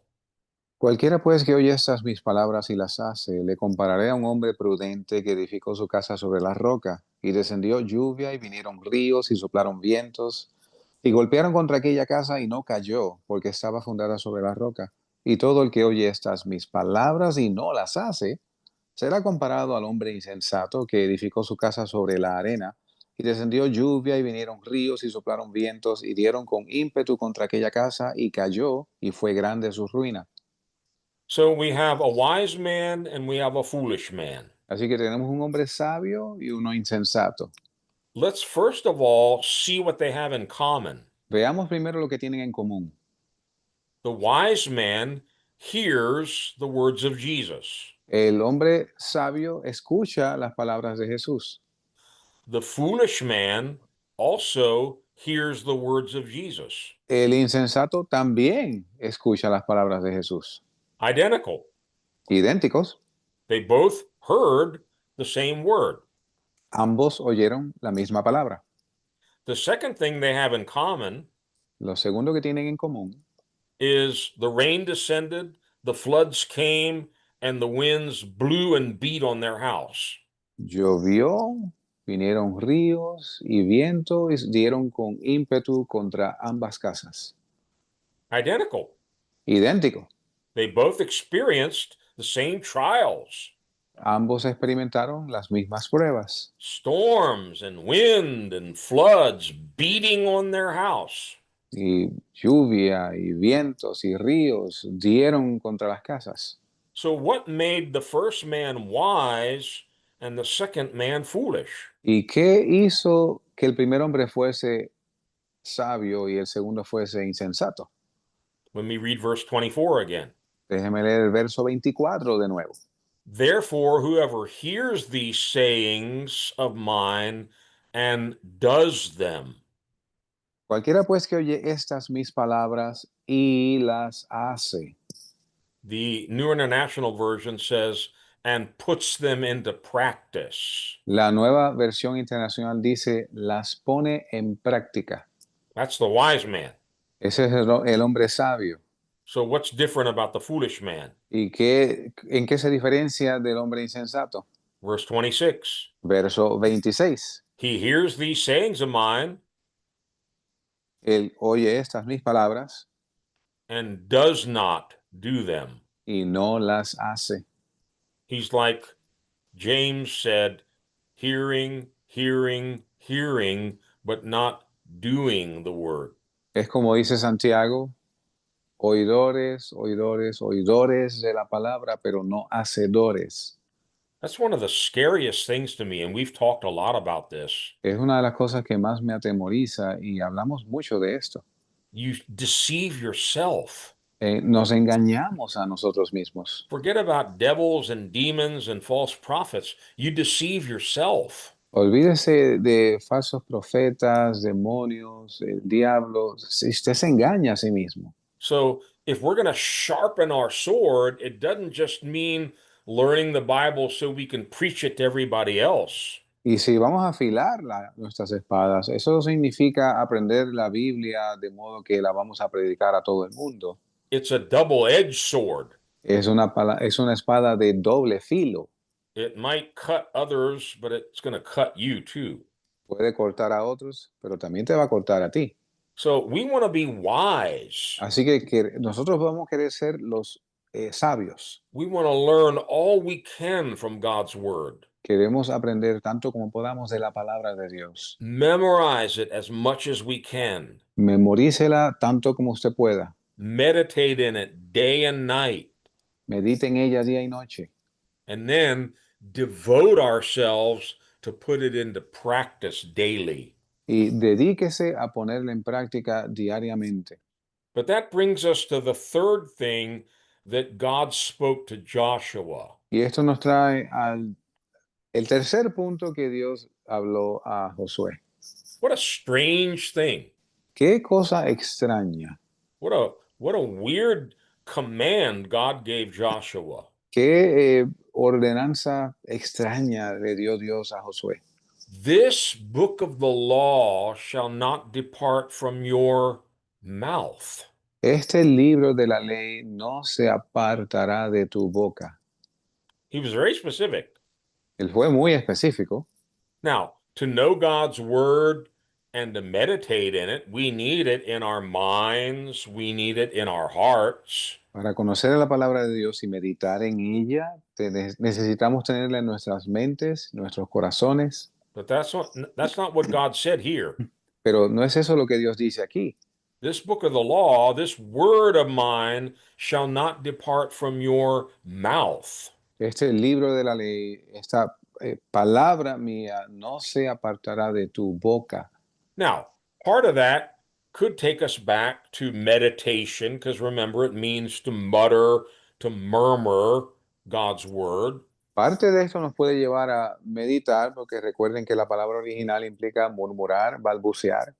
Cualquiera pues que oye estas mis palabras y las hace, le compararé a un hombre prudente que edificó su casa sobre la roca, y descendió lluvia, y vinieron ríos, y soplaron vientos, y golpearon contra aquella casa, y no cayó, porque estaba fundada sobre la roca. Y todo el que oye estas mis palabras y no las hace, será comparado al hombre insensato que edificó su casa sobre la arena, y descendió lluvia, y vinieron ríos, y soplaron vientos, y dieron con ímpetu contra aquella casa, y cayó, y fue grande su ruina. So we have a wise man and we have a foolish man. Así que tenemos un hombre sabio y uno insensato. Let's first of all see what they have in common. Veamos primero lo que tienen en común. The wise man hears the words of Jesus. El hombre sabio escucha las palabras de Jesús. The foolish man also hears the words of Jesus. El insensato también escucha las palabras de Jesús. Identical. Idénticos, They both heard the same word. ambos oyeron la misma palabra. The second thing they have in common Lo segundo que tienen en común is the rain descended, the floods came, and the winds blew and beat on their house. llovió, vinieron ríos y vientos dieron con ímpetu contra ambas casas. Identical. Idéntico. They both experienced the same trials, Ambos experimentaron las mismas pruebas. storms and wind and floods beating on their house. Y lluvia y vientos y ríos dieron contra las casas. So, what made the first man wise and the second man foolish? ¿Y qué hizo que el primer hombre fuese sabio y el segundo fuese insensato? When we read verse 24 again. Déjeme leer el verso 24 de nuevo. Therefore, whoever hears these sayings of mine and does them. Cualquiera pues que oye estas mis palabras y las hace. The New International Version says, and puts them into practice. La nueva versión internacional dice, las pone en práctica. That's the wise man. Ese es el hombre sabio. So, what's different about the foolish man? ¿Y en qué se diferencia del hombre insensato? Verse 26. Verso 26. He hears these sayings of mine Él oye estas mis palabras and does not do them. y no las hace. He's like James said, hearing, hearing, hearing, but not doing the word. Es como dice Santiago, oidores, oidores, oidores de la palabra, pero no hacedores. That's one of the scariest things to me, and we've talked a lot about this. Es una de las cosas que más me atemoriza y hablamos mucho de esto. You deceive yourself. Nos engañamos a nosotros mismos. Forget about devils and demons and false prophets. You deceive yourself. Olvídese de falsos profetas, demonios, el diablo. Usted se engaña a sí mismo. So, if we're going to sharpen our sword, it doesn't just mean learning the Bible so we can preach it to everybody else. Y si vamos a afilar nuestras espadas, eso significa aprender la Biblia de modo que la vamos a predicar a todo el mundo. It's a double-edged sword. Es una espada de doble filo. It might cut others, but it's going to cut you too. Puede cortar a otros, pero también te va a cortar a ti. So we want to be wise. Así que nosotros vamos a querer ser los sabios. We want to learn all we can from God's word. Queremos aprender tanto como podamos de la palabra de Dios. Memorize it as much as we can. Memorícela tanto como usted pueda. Meditate in it day and night. Medite en ella día y noche. And then devote ourselves to put it into practice daily. Y dedíquese a ponerla en práctica diariamente. But that brings us to the third thing that God spoke to Joshua. Y esto nos trae al el tercer punto que Dios habló a Josué. What a strange thing. Qué cosa extraña. What a weird command God gave Joshua. Qué ordenanza extraña le dio Dios a Josué. This book of the law shall not depart from your mouth. Este libro de la ley no se apartará de tu boca. He was very specific. Él fue muy específico. Now, to know God's word and to meditate in it, we need it in our minds, we need it in our hearts. Para conocer la palabra de Dios y meditar en ella, necesitamos tenerla en nuestras mentes, nuestros corazones, But that's not what God said here. pero no es eso lo que Dios dice aquí. This book of the law, this word of mine shall not depart from your mouth. Este libro de la ley, esta palabra mía no se apartará de tu boca. Now, part of that could take us back to meditation, because remember, it means to mutter, to murmur God's word. Parte de esto nos puede llevar a meditar, porque recuerden que la palabra original implica murmurar, balbucear.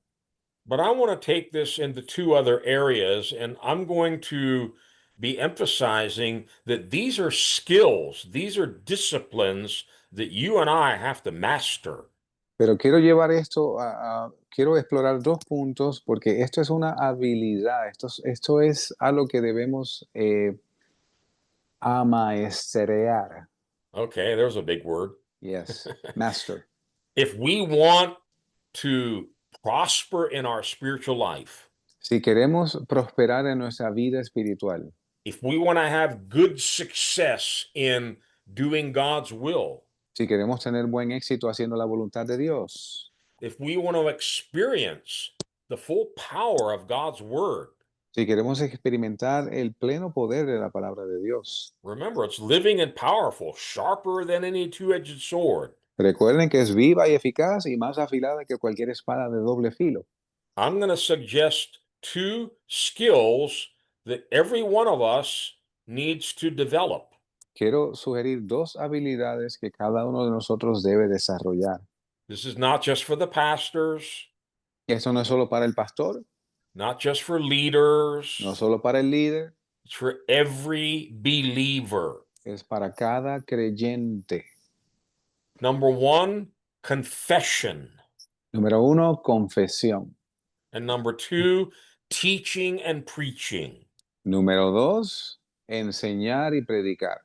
But I want to take this into two other areas, and I'm going to be emphasizing that these are skills, these are disciplines that you and I have to master. Pero quiero llevar esto quiero explorar dos puntos, porque esto es una habilidad, esto es algo que debemos amaestrear. Okay, there's a big word. Yes, master. If we want to prosper in our spiritual life, Si queremos prosperar en nuestra vida espiritual, if we want to have good success in doing God's will, si queremos tener buen éxito haciendo la voluntad de Dios, if we want to experience the full power of God's word, si queremos experimentar el pleno poder de la palabra de Dios, remember it's living and powerful, sharper than any two-edged sword. recuerden que es viva y eficaz y más afilada que cualquier espada de doble filo. I'm going to suggest two skills that every one of us needs to develop. Quiero sugerir dos habilidades que cada uno de nosotros debe desarrollar. This is not just for the pastors, Esto no es solo para el pastor, not just for leaders, no solo para el líder, it's for every believer. es para cada creyente. Number one, confession. Número uno, confesión. And number two, teaching and preaching. Número dos, enseñar y predicar.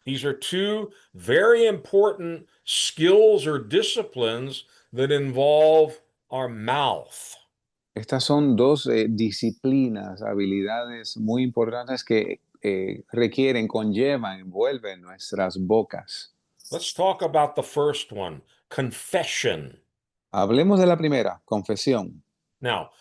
These are two very important skills or disciplines that involve our mouth. Estas son dos disciplinas, habilidades muy importantes que requieren, conllevan, envuelven nuestras bocas. Let's talk about the first one, confession. Hablemos de la primera, confesión. Now,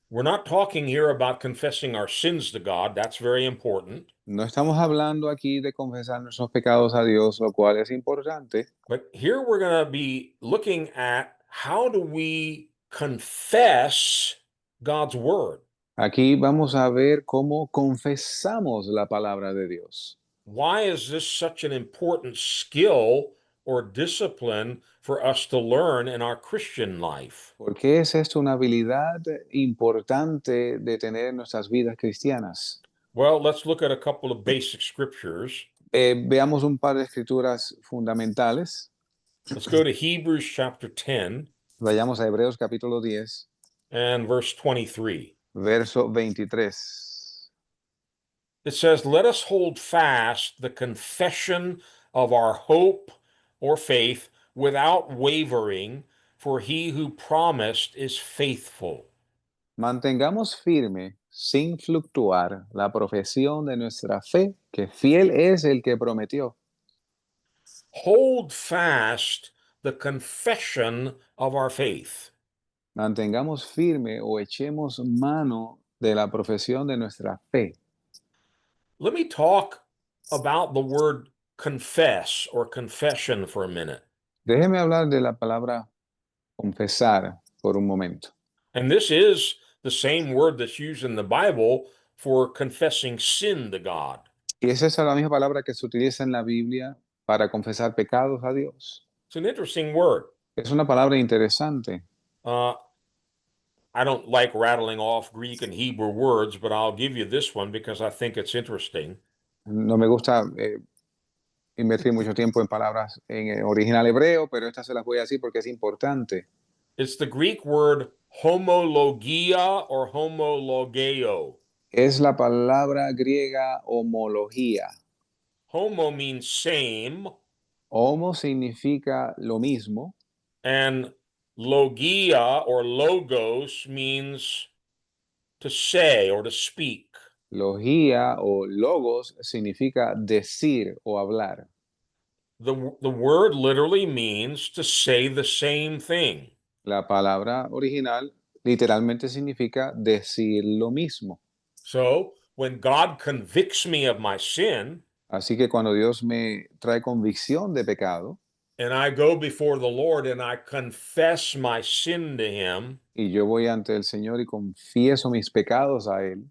we're not talking here about confessing our sins to God. That's very important. No estamos hablando aquí de confesar nuestros pecados a Dios, lo cual es importante, But here we're going to be looking at how do we confess God's word? aquí vamos a ver cómo confesamos la palabra de Dios. Why is this such an important skill or discipline for us to learn in our Christian life? ¿Por qué es esto una habilidad importante de tener en nuestras vidas cristianas? Well, let's look at a couple of basic scriptures. Veamos un par de escrituras fundamentales. Let's go to Hebrews chapter 10 Vayamos a Hebreos capítulo 10, and verse 23. verso 23. It says, "Let us hold fast the confession of our hope or faith without wavering, for he who promised is faithful." Mantengamos firme, sin fluctuar, la profesión de nuestra fe, que fiel es el que prometió. Hold fast the confession of our faith. Mantengamos firme o echemos mano de la profesión de nuestra fe. Let me talk about the word confess or confession for a minute. Déjeme hablar de la palabra confesar por un momento. And this is the same word that's used in the Bible for confessing sin to God. Y es esa la misma palabra que se utiliza en la Biblia para confesar pecados a Dios. It's an interesting word. Es una palabra interesante. I don't like rattling off Greek and Hebrew words, but I'll give you this one because I think it's interesting. No me gusta invertir mucho tiempo en palabras en el original hebreo, pero estas se las voy a decir porque es importante. It's the Greek word homologia or homologeo. Es la palabra griega homología. Homo means same, Homo significa lo mismo and logia or logos means to say or to speak. Logía o logos significa decir o hablar. The word literally means to say the same thing. La palabra original literalmente significa decir lo mismo. So when God convicts me of my sin Así que cuando Dios me trae convicción de pecado and I go before the Lord and I confess my sin to Him, y yo voy ante el Señor y confieso mis pecados a Él,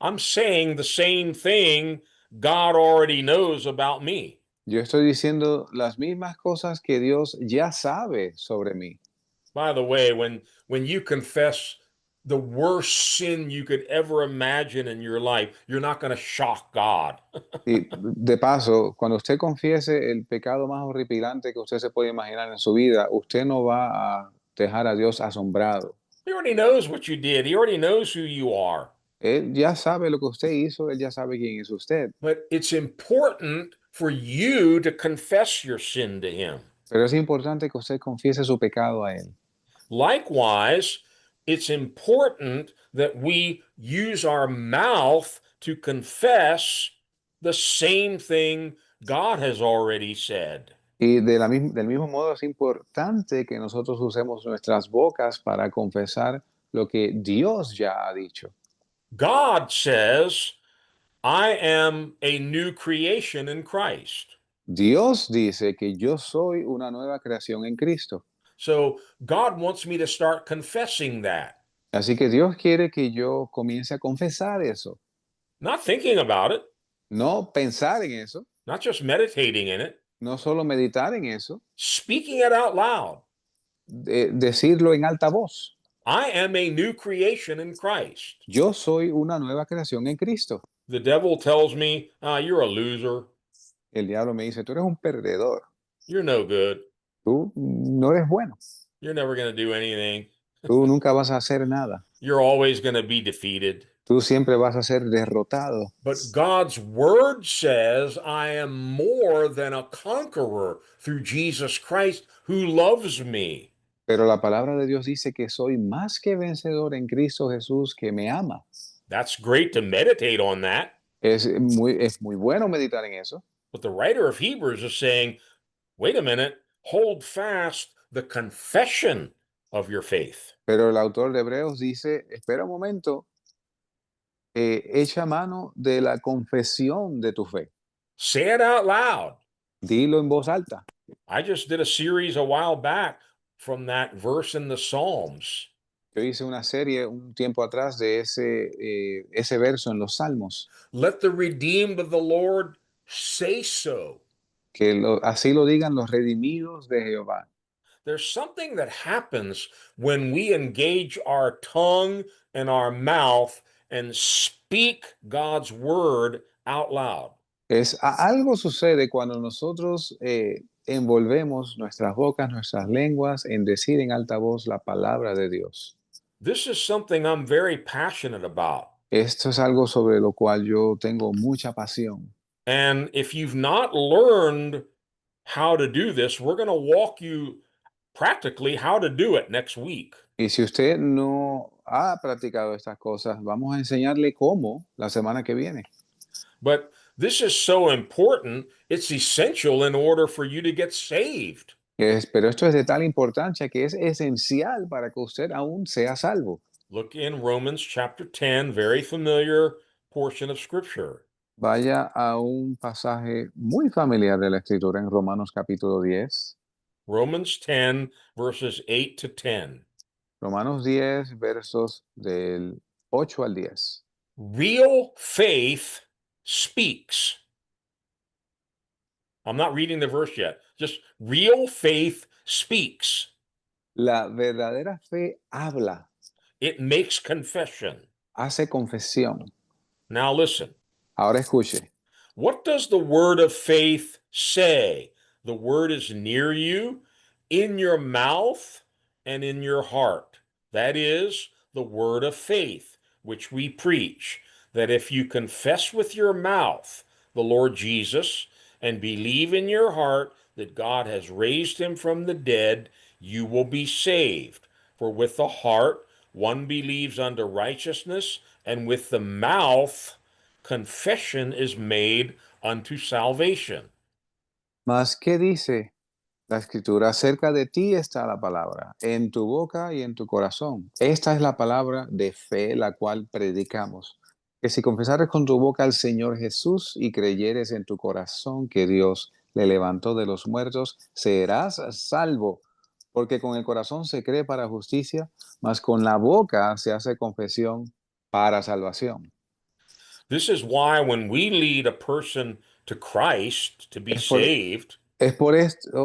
I'm saying the same thing God already knows about me. yo estoy diciendo las mismas cosas que Dios ya sabe sobre mí. By the way, when you confess the worst sin you could ever imagine in your life, you're not going to shock God. Y de paso, cuando usted confiese el pecado más horripilante que usted se puede imaginar en su vida, usted no va a dejar a Dios asombrado. He already knows what you did. He already knows who you are. Él ya sabe lo que usted hizo, él ya sabe quién es usted. But it's important for you to confess your sin to Him. Pero es importante que usted confiese su pecado a él. Likewise, it's important that we use our mouth to confess the same thing God has already said. Y del mismo modo es importante que nosotros usemos nuestras bocas para confesar lo que Dios ya ha dicho. God says, I am a new creation in Christ. Dios dice que yo soy una nueva creación en Cristo. So God wants me to start confessing that, Así que Dios quiere que yo comience a confesar eso, not thinking about it, no pensar en eso, not just meditating in it, no solo meditar en eso, speaking it out loud. decirlo en alta voz. I am a new creation in Christ. Yo soy una nueva creación en Cristo. The devil tells me, you're a loser. El diablo me dice, tú eres un perdedor, You're no good. tú no eres bueno, You're never going to do anything. tú nunca vas a hacer nada, You're always going to be defeated. tú siempre vas a ser derrotado. But God's word says, I am more than a conqueror through Jesus Christ who loves me. Pero la palabra de Dios dice que soy más que vencedor en Cristo Jesús que me ama. That's great to meditate on that. Es muy bueno meditar en eso. But the writer of Hebrews is saying, wait a minute, hold fast the confession of your faith. Pero el autor de Hebreos dice, espera un momento, echa mano de la confesión de tu fe. Say it out loud. Dilo en voz alta. I just did a series a while back from that verse in the Psalms. Yo hice una serie un tiempo atrás de ese verso en los Salmos, Let the redeemed of the Lord say so. que así lo digan los redimidos de Jehová. There's something that happens when we engage our tongue and our mouth and speak God's word out loud. Algo sucede cuando nosotros envolvemos nuestras bocas, nuestras lenguas en decir en alta voz la palabra de Dios. This is something I'm very passionate about. Esto es algo sobre lo cual yo tengo mucha pasión. And if you've not learned how to do this, we're going to walk you practically how to do it next week. Y si usted no ha practicado estas cosas, vamos a enseñarle cómo la semana que viene. But this is so important, it's essential in order for you to get saved. Pero esto es de tal importancia que es esencial para que usted aún sea salvo. Look in Romans chapter 10, very familiar portion of scripture. Vaya a un pasaje muy familiar de la Escritura en Romanos capítulo 10. Romans 10, verses 8 to 10. Romanos 10, versos del 8 al 10. Real faith speaks. I'm not reading the verse yet. Just real faith speaks. La verdadera fe habla, It makes confession. hace confesión. Now listen. Ahora escuche. What does the word of faith say? The word is near you, in your mouth, and in your heart. That is the word of faith, which we preach. that if you confess with your mouth the Lord Jesus and believe in your heart that God has raised him from the dead, you will be saved. For with the heart one believes unto righteousness, and with the mouth confession is made unto salvation. Mas, ¿qué dice la escritura? Cerca de ti está la palabra, en tu boca y en tu corazón. Esta es la palabra de fe, la cual predicamos. Que si confesares con tu boca al Señor Jesús y creyeres en tu corazón que Dios le levantó de los muertos, serás salvo. Porque con el corazón se cree para justicia, mas con la boca se hace confesión para salvación. This is why when we lead a person to Christ to be Es por, saved,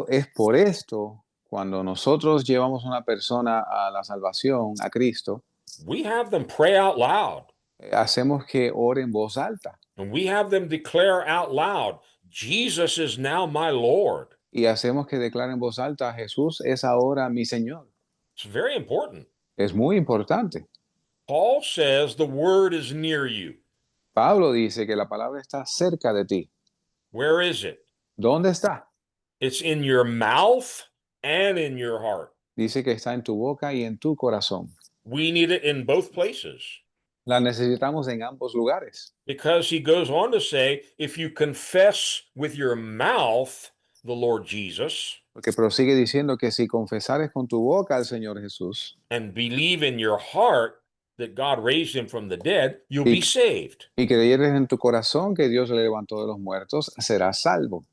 Es por esto, cuando nosotros llevamos a una persona a la salvación, a Cristo, we have them pray out loud hacemos que ore en voz alta and we have them declare out loud, Jesus is now my Lord. y hacemos que declare en voz alta, Jesús es ahora mi Señor. It's very important. Es muy importante. Paul says the word is near you. Pablo dice que la palabra está cerca de ti. Where is it? ¿Dónde está? It's in your mouth and in your heart. Dice que está en tu boca y en tu corazón. We need it in both places La necesitamos en ambos lugares. because he goes on to say, if you confess with your mouth the Lord Jesus Porque prosigue diciendo que si confesares con tu boca al Señor Jesús and believe in your heart that God raised him from the dead, you'll y, be saved. y creyeres en tu corazón que Dios le levantó de los muertos, serás salvo.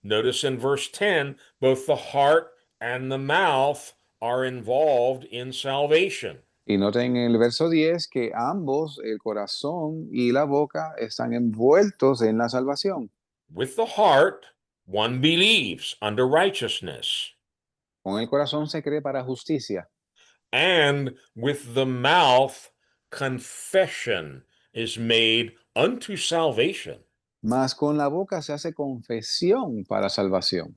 Notice in verse 10, both the heart and the mouth are involved in salvation. Y noten en el verso 10 que ambos, el corazón y la boca, están envueltos en la salvación. With the heart, one believes unto righteousness, Con el corazón se cree para justicia, and with the mouth, confession is made unto salvation. mas con la boca se hace confesión para salvación.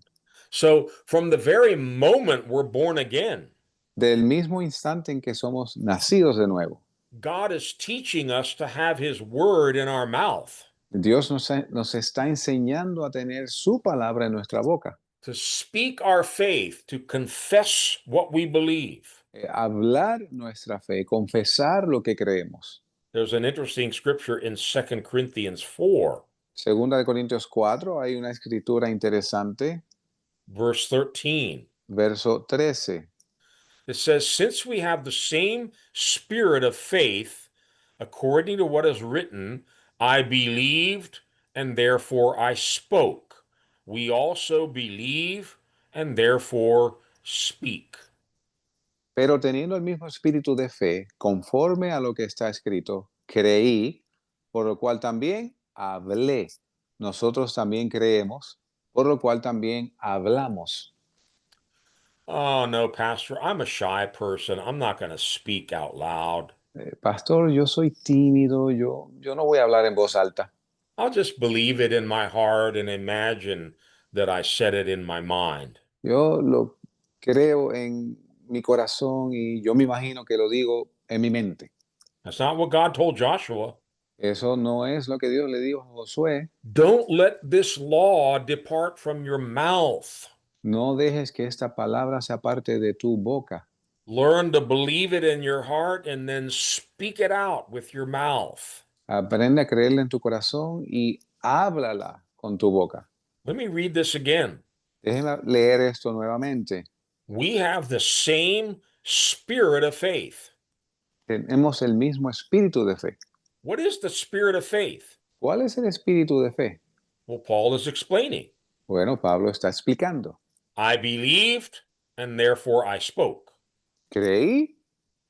So, from the very moment we're born again, Del mismo instante en que somos nacidos de nuevo, God is teaching us to have his word in our mouth, Dios nos está enseñando a tener su palabra en nuestra boca, to speak our faith, to confess what we believe. hablar nuestra fe, confesar lo que creemos. There's an interesting scripture in 2 Corinthians 4, Segunda de Corintios 4, hay una escritura interesante, verse 13. verso 13. It says, since we have the same spirit of faith, according to what is written, I believed and therefore I spoke. We also believe and therefore speak. Pero teniendo el mismo espíritu de fe, conforme a lo que está escrito, creí, por lo cual también hablé. Nosotros también creemos, por lo cual también hablamos. Oh, no, Pastor, I'm a shy person. I'm not going to speak out loud. Pastor, yo soy tímido, yo no voy a hablar en voz alta. I'll just believe it in my heart and imagine that I said it in my mind. Yo lo creo en mi corazón y yo me imagino que lo digo en mi mente. That's not what God told Joshua. Eso no es lo que Dios le dijo a Josué. Don't let this law depart from your mouth. No dejes que esta palabra sea parte de tu boca. Learn to believe it in your heart and then speak it out with your mouth. Aprende a creerla en tu corazón y háblala con tu boca. Let me read this again. Déjenme leer esto nuevamente. We have the same spirit of faith. Tenemos el mismo espíritu de fe. What is the spirit of faith? ¿Cuál es el espíritu de fe? Well, Paul is explaining. Bueno, Pablo está explicando. I believed and therefore I spoke. Creí,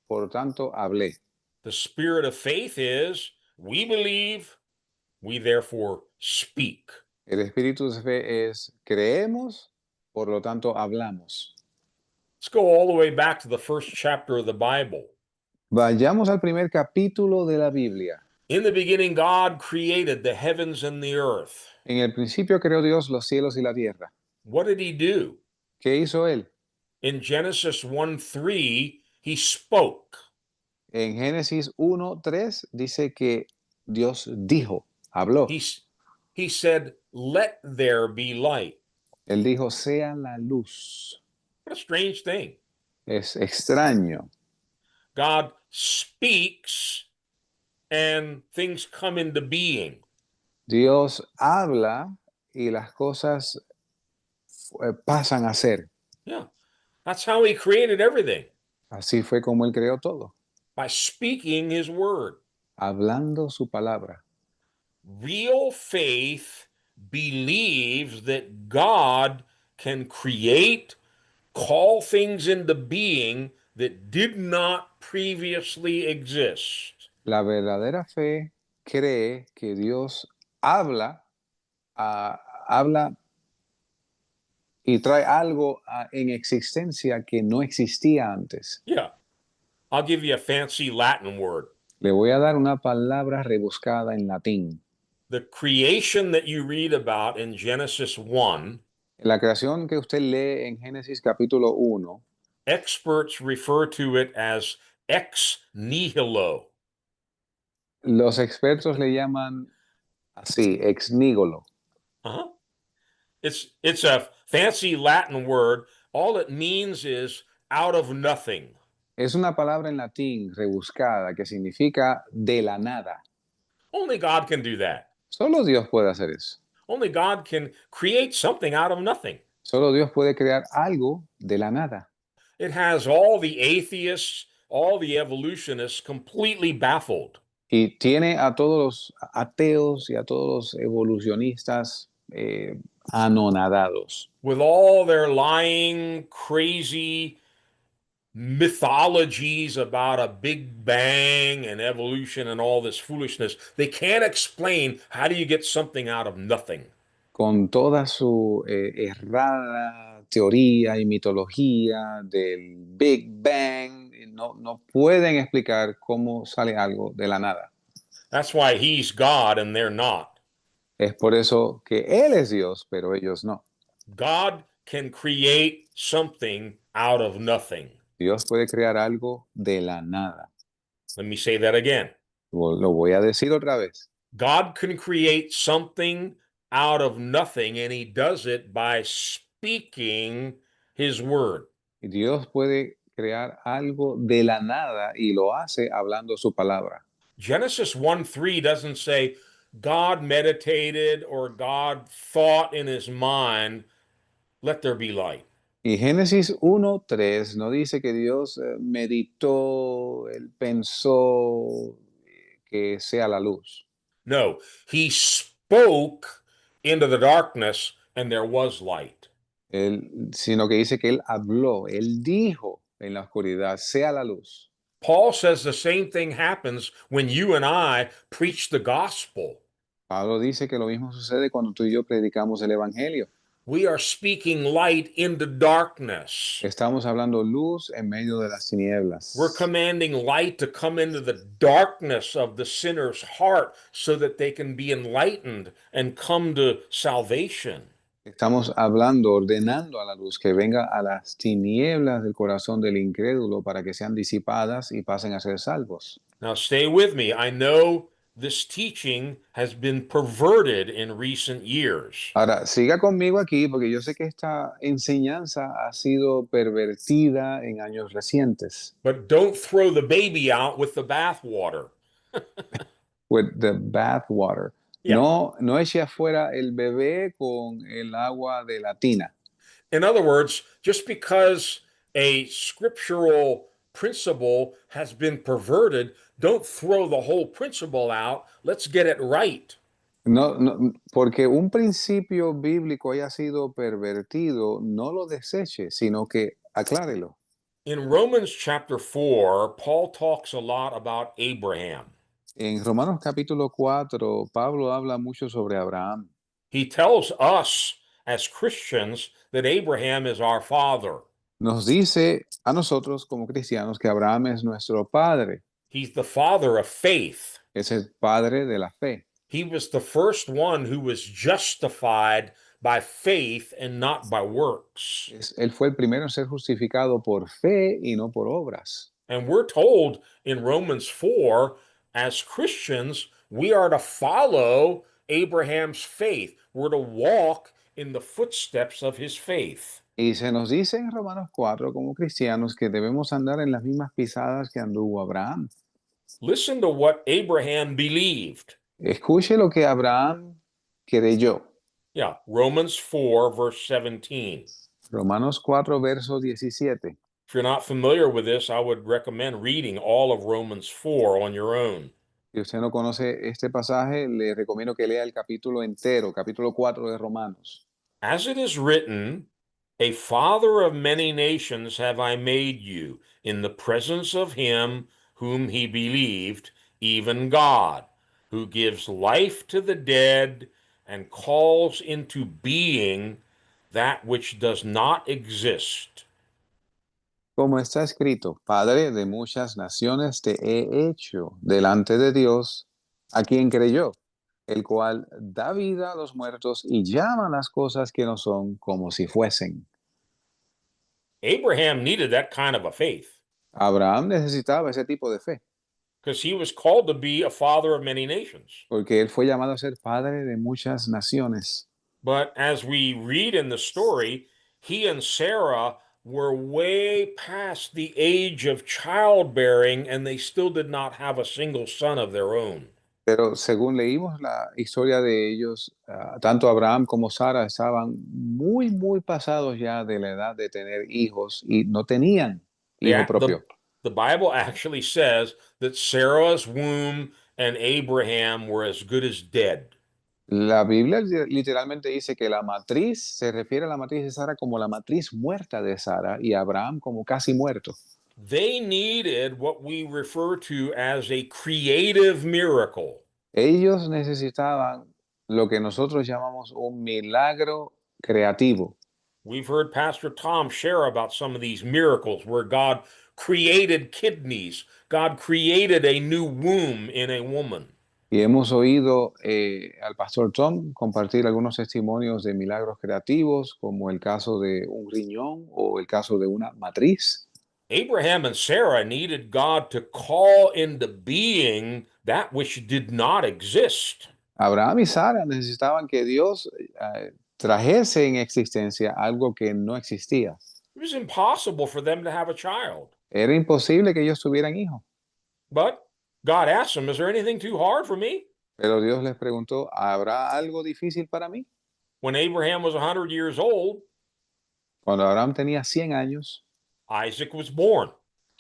por tanto hablé. The spirit of faith is we believe, we therefore speak. El espíritu de fe es creemos, por lo tanto hablamos. Let's go all the way back to the first chapter of the Bible. Vayamos al primer capítulo de la Biblia. In the beginning, God created the heavens and the earth. En el principio creó Dios los cielos y la tierra. What did he do? ¿Qué hizo él? In Genesis 1:3, he spoke. En Génesis 1:3 dice que Dios dijo, habló. He said, "Let there be light." Él dijo, sea la luz. What a strange thing. Es extraño. God speaks and things come into being. Dios habla y las cosas pasan a ser. Yeah. That's how he created everything, Así fue como Él creó todo, by speaking his word. hablando su palabra. Real faith believes that God can create, call things into being that did not previously exist. La verdadera fe cree que Dios habla, ah, habla y trae algo en existencia que no existía antes. Yeah. I'll give you a fancy Latin word. Le voy a dar una palabra rebuscada en latín. The creation that you read about in Genesis 1, La creación que usted lee en Génesis capítulo 1, experts refer to it as ex nihilo. los expertos le llaman así, ex nihilo. Uh-huh. It's a fancy Latin word. All it means is out of nothing. Es una palabra en latín rebuscada que significa de la nada. Only God can do that. Solo Dios puede hacer eso. Only God can create something out of nothing. Solo Dios puede crear algo de la nada. It has all the atheists, all the evolutionists completely baffled. Y tiene a todos los ateos y a todos los evolucionistas anonadados. With all their lying, crazy mythologies about a big bang and evolution and all this foolishness. They can't explain how do you get something out of nothing. Con toda su errada teoría y mitología del Big Bang, no pueden explicar cómo sale algo de la nada. That's why he's God and they're not. Es por eso que Él es Dios, pero ellos no. God can create something out of nothing. Dios puede crear algo de la nada. Let me say that again. Lo voy a decir otra vez. God can create something out of nothing, and he does it by speaking his word. Dios puede crear algo de la nada y lo hace hablando su palabra. Genesis 1:3 doesn't say God meditated or God thought in his mind, let there be light. Y Génesis 1:3 no dice que Dios meditó, él pensó que sea la luz. No, he spoke into the darkness and there was light. Sino que dice que él habló, él dijo en la oscuridad, sea la luz. Paul says the same thing happens when you and I preach the gospel. Pablo dice que lo mismo sucede cuando tú y yo predicamos el Evangelio. We are speaking light into darkness. Estamos hablando luz en medio de las tinieblas. We're commanding light to come into the darkness of the sinner's heart so that they can be enlightened and come to salvation. Estamos hablando, ordenando a la luz que venga a las tinieblas del corazón del incrédulo para que sean disipadas y pasen a ser salvos. Now, stay with me. I know this teaching has been perverted in recent years. Ahora, siga conmigo aquí porque yo sé que esta enseñanza ha sido pervertida en años recientes. But don't throw the baby out with the bathwater. With the bath water. Yeah. No eche afuera el bebé con el agua de la tina. In other words, just because a scriptural principle has been perverted, don't throw the whole principle out. Let's get it right. No, porque un principio bíblico haya sido pervertido, no lo deseche, sino que aclárelo. In Romans chapter 4, Paul talks a lot about Abraham. En Romanos capítulo 4, Pablo habla mucho sobre Abraham. He tells us as Christians that Abraham is our father. Nos dice a nosotros como cristianos que Abraham es nuestro padre, He's the father of faith. es el padre de la fe. He was the first one who was justified by faith and not by works. Él fue el primero en ser justificado por fe y no por obras. And we're told in Romans 4, as Christians, we are to follow Abraham's faith. We're to walk in the footsteps of his faith. Y se nos dice en Romanos 4, como cristianos, que debemos andar en las mismas pisadas que anduvo Abraham. Listen to what Abraham believed. Escuche lo que Abraham creyó. Yeah, Romans 4, verse 17. Romanos 4, verso 17. If you're not familiar with this, I would recommend reading all of Romans 4 on your own. Si usted no conoce este pasaje, le recomiendo que lea el capítulo entero, capítulo 4 de Romanos. As it is written, a father of many nations have I made you in the presence of him whom he believed, even God, who gives life to the dead and calls into being that which does not exist. Como está escrito, Padre de muchas naciones te he hecho delante de Dios, a quien creyó, el cual da vida a los muertos y llama las cosas que no son como si fuesen. Abraham needed that kind of a faith Abraham necesitaba ese tipo de fe, because he was called to be a father of many nations. porque él fue llamado a ser padre de muchas naciones. But as we read in the story, he and Sarah were way past the age of childbearing, and they still did not have a single son of their own. Pero según leímos la historia de ellos, tanto Abraham como Sara estaban muy pasados ya de la edad de tener hijos y no tenían hijo The, propio. the Bible actually says that Sarah's womb and Abraham were as good as dead. La Biblia literalmente dice que la matriz se refiere a la matriz de Sara como la matriz muerta de Sara y Abraham como casi muerto. They needed what we refer to as a creative miracle. Ellos necesitaban lo que nosotros llamamos un milagro creativo. We've heard Pastor Tom share about some of these miracles where God created kidneys, God created a new womb in a woman. Y hemos oído al pastor Tom compartir algunos testimonios de milagros creativos, como el caso de un riñón o el caso de una matriz. Abraham and Sarah needed God to call into being that which did not exist. Abraham y Sara necesitaban que Dios trajese en existencia algo que no existía. It was impossible for them to have a child. Era imposible que ellos tuvieran hijos. But God asked them, is there anything too hard for me? Pero Dios les preguntó, ¿habrá algo difícil para mí? When Abraham was 100 years old, Cuando Abraham tenía 100 años, Isaac was born.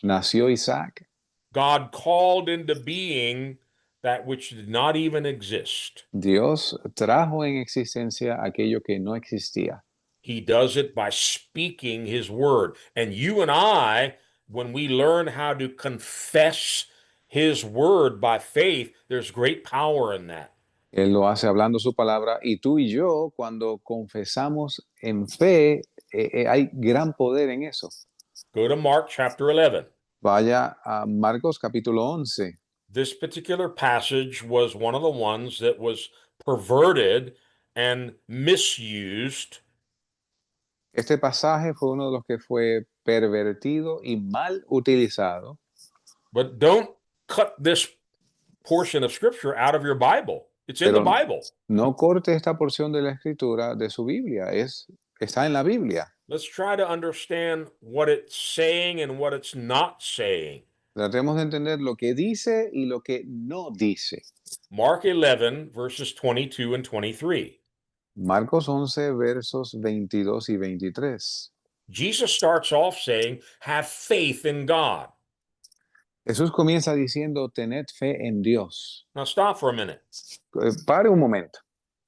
nació Isaac. God called into being that which did not even exist. Dios trajo en existencia aquello que no existía. He does it by speaking his word. And you and I, when we learn how to confess his word by faith, there's great power in that. Él lo hace hablando su palabra y tú y yo, cuando confesamos en fe, hay gran poder en eso. Go to Mark chapter 11. Vaya a Marcos capítulo 11. This particular passage was one of the ones that was perverted and misused. Este pasaje fue uno de los que fue pervertido y mal utilizado. But don't cut this portion of scripture out of your Bible. It's in the Pero Bible. no corte esta porción de la escritura de su Biblia, está en la Biblia. Let's try to understand what it's saying and what it's not saying. Tratemos de entender lo que dice y lo que no dice. Mark 11, verses 22 and 23. Marcos 11, versos 22 y 23. Jesus starts off saying, have faith in God. Jesús comienza diciendo, tened fe en Dios. Now stop for a minute. Pare un momento.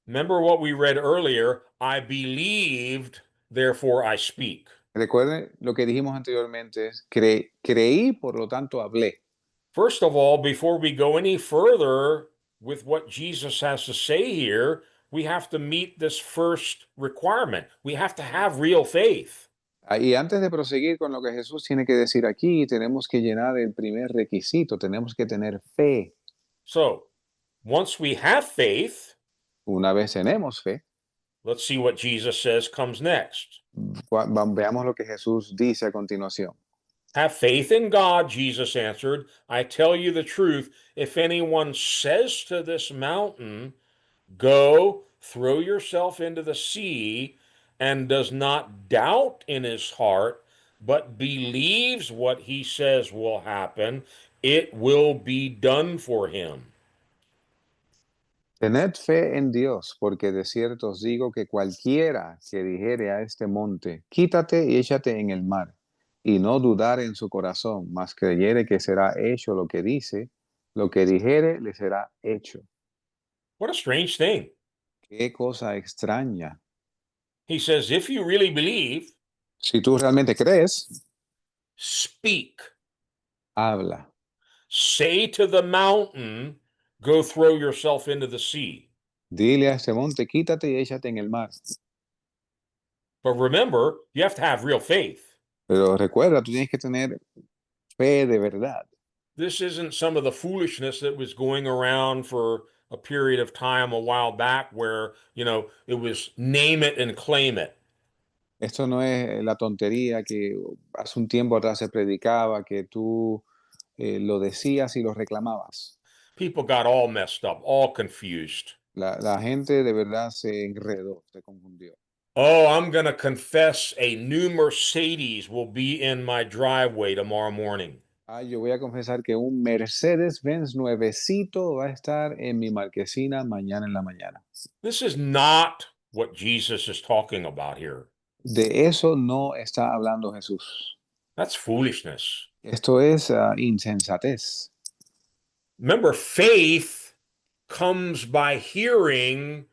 Remember what we read earlier, I believed, therefore I speak. Recuerden lo que dijimos anteriormente, creí, por lo tanto hablé. First of all, before we go any further with what Jesus has to say here, we have to meet this first requirement. We have to have real faith. Y antes de proseguir con lo que Jesús tiene que decir aquí, tenemos que llenar el primer requisito, tenemos que tener fe. So, once we have faith, Una vez tenemos fe, let's see what Jesus says comes next. veamos lo que Jesús dice a continuación. Have faith in God, Jesus answered. I tell you the truth. If anyone says to this mountain, go, throw yourself into the sea, and does not doubt in his heart, but believes what he says will happen, it will be done for him. Tened fe en Dios, porque de cierto os digo que cualquiera que dijere a este monte, quítate y échate en el mar, y no dudar en su corazón, mas creyere que será hecho lo que dice, lo que dijere le será hecho. What a strange thing. Qué cosa extraña. He says, if you really believe, Si tú realmente crees, speak. habla. Say to the mountain, go throw yourself into the sea. Dile a este monte, quítate y échate en el mar. But remember, you have to have real faith. Pero recuerda, tú tienes que tener fe de verdad. This isn't some of the foolishness that was going around for a period of time a while back where, it was name it and claim it. Esto no es la tontería que hace un tiempo atrás se predicaba, que tú lo decías y lo reclamabas. People got all messed up, all confused. La gente de verdad se enredó, se confundió. Oh, I'm going to confess a new Mercedes will be in my driveway tomorrow morning. Yo voy a confesar que un Mercedes-Benz nuevecito va a estar en mi marquesina mañana en la mañana. This is not what Jesus is talking about here. De eso no está hablando Jesús. That's foolishness. Esto es insensatez. Remember, faith comes by hearing,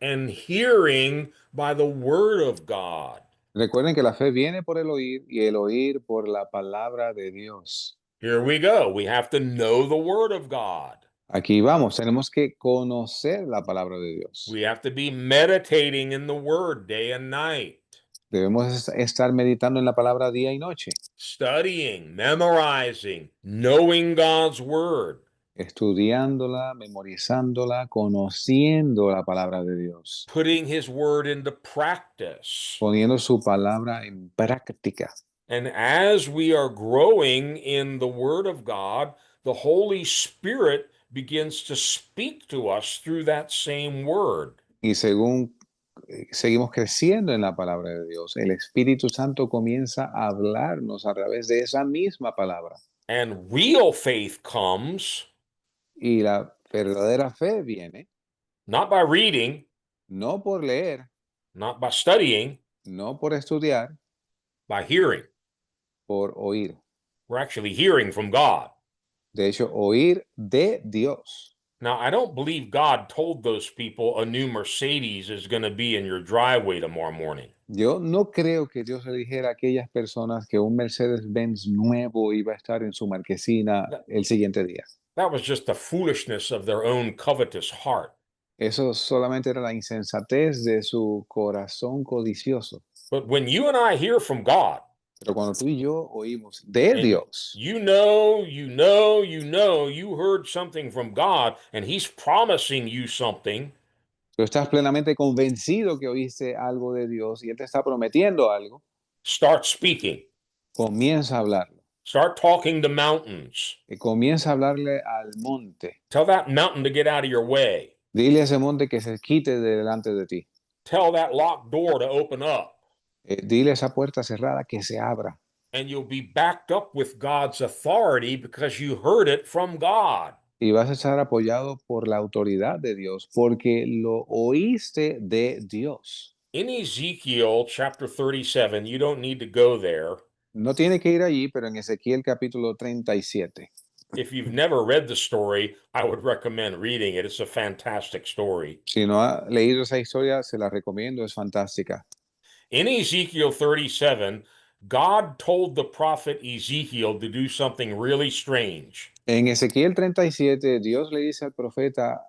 and hearing by the word of God. Recuerden que la fe viene por el oír y el oír por la palabra de Dios. Here we go. We have to know the word of God. Aquí vamos, tenemos que conocer la palabra de Dios. We have to be meditating in the word day and night. Debemos estar meditando en la palabra día y noche, Studying, memorizing, knowing God's word. estudiándola, memorizándola, conociendo la palabra de Dios, Putting his word into practice. poniendo su palabra en práctica. And as we are growing in the word of God, the Holy Spirit begins to speak to us through that same word. Y según seguimos creciendo en la palabra de Dios, el Espíritu Santo comienza a hablarnos a través de esa misma palabra. And real faith comes Y la verdadera fe viene not by reading, no por leer, not by studying, no por estudiar, by hearing. por oír. We're actually hearing from God. De hecho, oír de Dios. Now, I don't believe God told those people a new Mercedes is going to be in your driveway tomorrow morning. Yo no creo que Dios le dijera a aquellas personas que un Mercedes-Benz nuevo iba a estar en su marquesina el siguiente día. That was just the foolishness of their own covetous heart. Eso solamente era la insensatez de su corazón codicioso. But when you and I hear from God, Pero cuando tú y yo oímos de and Dios, you heard something from God, and He's promising you something, tú estás plenamente convencido que oíste algo de Dios y Él te está prometiendo algo, start speaking. comienza a hablarlo. Start talking to mountains. Comienza a hablarle al monte. Tell that mountain to get out of your way. Dile a ese monte que se quite de delante de ti. Tell that locked door to open up. Dile a esa puerta cerrada que se abra. And you'll be backed up with God's authority because you heard it from God. Y vas a estar apoyado por la autoridad de Dios, porque lo oíste de Dios. In Ezekiel chapter 37, you don't need to go there. No tiene que ir allí, pero en Ezequiel capítulo 37. If you've never read the story, I would recommend reading it. It's a fantastic story. Si no ha leído esa historia, se la recomiendo, es fantástica. In Ezekiel 37, God told the prophet Ezekiel to do something really strange. En Ezequiel 37, Dios le dice al profeta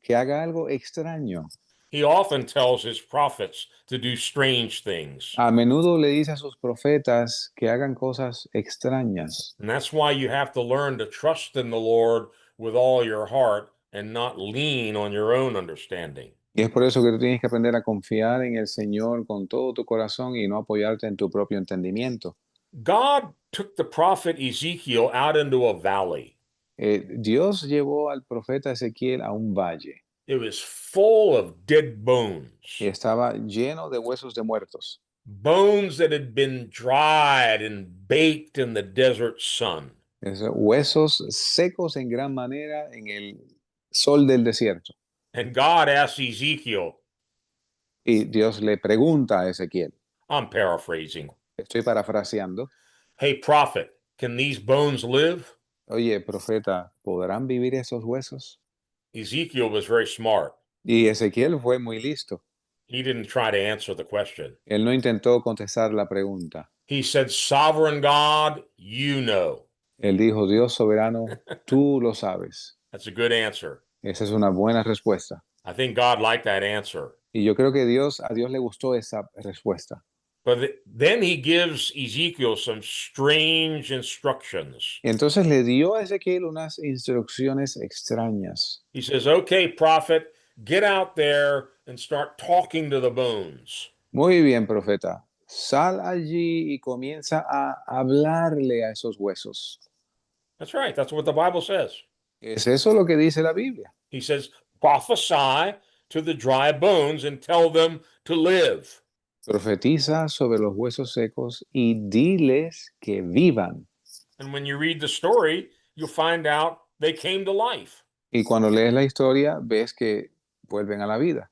que haga algo extraño. He often tells his prophets to do strange things. A menudo le dice a sus profetas que hagan cosas extrañas. And that's why you have to learn to trust in the Lord with all your heart and not lean on your own understanding. Y es por eso que tú tienes que aprender a confiar en el Señor con todo tu corazón y no apoyarte en tu propio entendimiento. God took the prophet Ezekiel out into a valley. Dios llevó al profeta Ezequiel a un valle It was full of dead y bones, estaba lleno de huesos de muertos, bones that had been dried and baked in the desert sun. huesos secos en gran manera en el sol del desierto. And God asked Ezekiel, Y Dios le pregunta a Ezequiel, I'm paraphrasing, estoy parafraseando, hey, prophet, can these bones live? oye, profeta, ¿podrán vivir esos huesos? Ezekiel was very smart. Y Ezequiel fue muy listo. He didn't try to answer the question. Él no intentó contestar la pregunta. He said, Sovereign God, you know. Él dijo, Dios soberano, tú lo sabes. That's a good answer. Esa es una buena respuesta. I think God liked that answer. Y yo creo que a Dios le gustó esa respuesta. But then he gives Ezekiel some strange instructions. Y entonces le dio a Ezequiel unas instrucciones extrañas. He says, okay, prophet, get out there and start talking to the bones. Muy bien, profeta. Sal allí y comienza a hablarle a esos huesos. That's right. That's what the Bible says. ¿Es eso lo que dice la Biblia? He says, prophesy to the dry bones and tell them to live. Profetiza sobre los huesos secos y diles que vivan. And when you read the story, you'll find out they came to life. Y cuando lees la historia, ves que vuelven a la vida.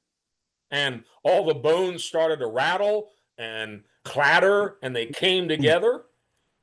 And all the bones started to rattle and clatter, and they came together.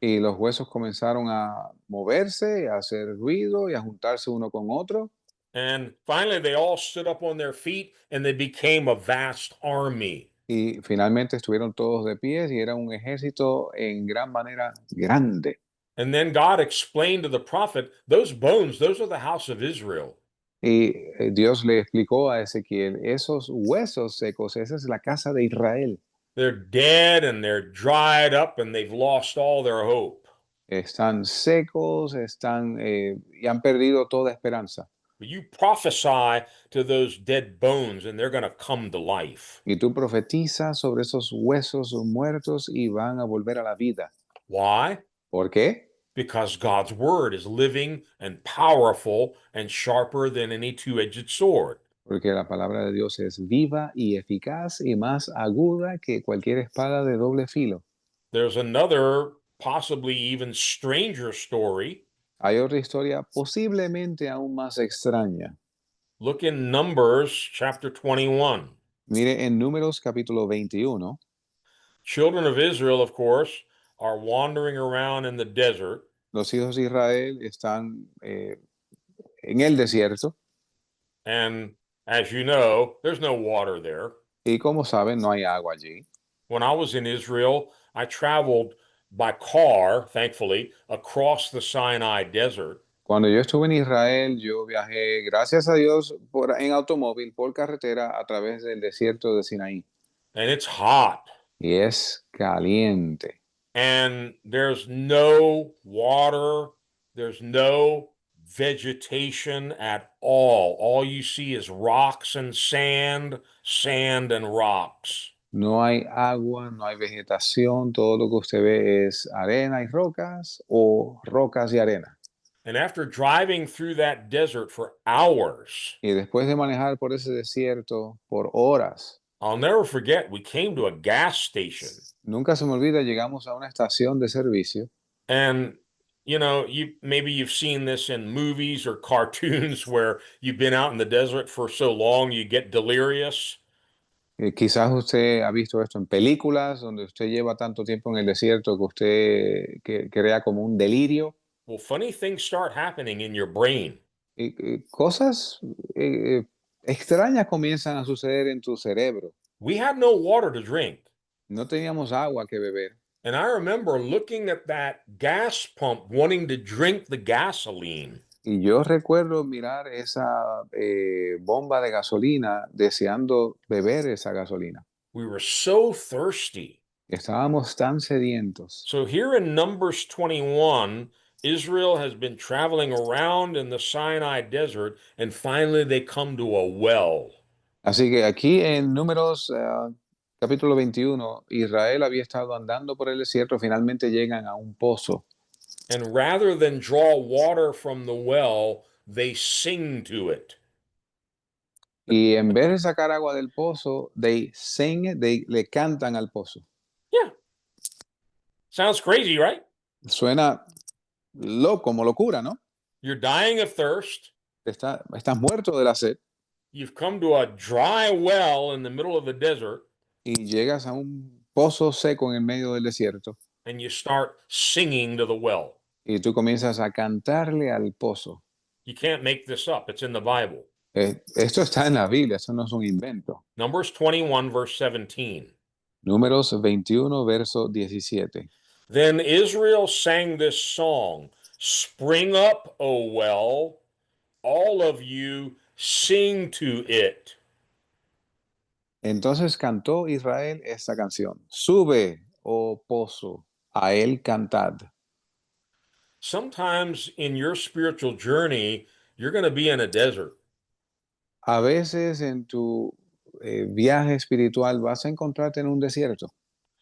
Y los huesos comenzaron a moverse, a hacer ruido y a juntarse uno con otro. And finally, they all stood up on their feet and they became a vast army. Y finalmente estuvieron todos de pie y era un ejército en gran manera grande. And then God explained to the prophet, those bones, those are the house of Israel. Y Dios le explicó a Ezequiel, esos huesos secos, esa es la casa de Israel. They're dead and they're dried up and they've lost all their hope. Están secos, y han perdido toda esperanza. But you prophesy to those dead bones and they're going to come to life. Y tú profetizas sobre esos huesos muertos y van a volver a la vida. Why? ¿Por qué? Because God's word is living and powerful and sharper than any two-edged sword. Porque la palabra de Dios es viva y eficaz y más aguda que cualquier espada de doble filo. There's another, possibly even stranger story. Hay otra historia posiblemente aún más extraña. Look in Numbers chapter 21. Mire en Números capítulo 21. Children of Israel, of course, are wandering around in the desert. Los hijos de Israel están en el desierto And as you know, there's no water there. y como saben no hay agua allí. When I was in Israel, I traveled by car, thankfully, across the Sinai desert. Cuando yo estuve en Israel, yo viajé, gracias a Dios, en automóvil, por carretera, a través del desierto de Sinaí. And it's hot. Y es caliente. And there's no water, there's no vegetation at all. All you see is rocks and sand, sand and rocks. No hay agua, no hay vegetación, todo lo que usted ve es arena y rocas o rocas y arena. And after driving through that desert for hours, Y después de manejar por ese desierto por horas, I'll never forget, we came to a gas station. nunca se me olvida, llegamos a una estación de servicio. And you know, you've seen this in movies or cartoons where you've been out in the desert for so long you get delirious. Quizás usted ha visto esto en películas donde usted lleva tanto tiempo en el desierto que usted crea como un delirio. Well, funny things start happening in your brain. Y cosas extrañas comienzan a suceder en tu cerebro. We had no water to drink. No teníamos agua que beber. And I remember looking at that gas pump wanting to drink the gasoline. Y yo recuerdo mirar esa bomba de gasolina deseando beber esa gasolina. We were so thirsty. Estábamos tan sedientos. So here in Numbers 21, Israel has been traveling around in the Sinai desert, and finally they come to a well. Así que aquí en Números Capítulo 21. Israel había estado andando por el desierto, finalmente llegan a un pozo. And rather than draw water from the well, they sing to it. Y en vez de sacar agua del pozo, le cantan al pozo. Yeah. Sounds crazy, right? Suena como locura, ¿no? You're dying of thirst. Estás muerto de la sed You've come to a dry well in the middle of the desert, y llegas a un pozo seco en el medio del desierto and you start singing to the well. y tú comienzas a cantarle al pozo. You can't make this up. It's in the Bible. Esto está en la Biblia, esto no es un invento. Numbers 21, verse 17. Números 21, verso 17. Then Israel sang this song, Spring up, O well, all of you sing to it. Entonces cantó Israel esta canción. Sube, oh pozo, a él cantad. Sometimes in your spiritual journey, you're going to be in a desert. A veces en tu viaje espiritual vas a encontrarte en un desierto.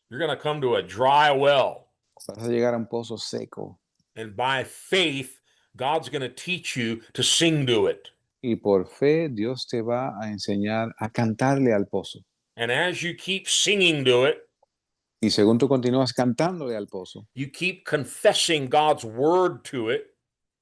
You're going to come to a dry well. Vas a llegar a un pozo seco. And by faith, God's going to teach you to sing to it. Y por fe Dios te va a enseñar a cantarle al pozo. And as you keep singing to it, Y según tú continúas cantándole al pozo, you keep confessing God's word to it,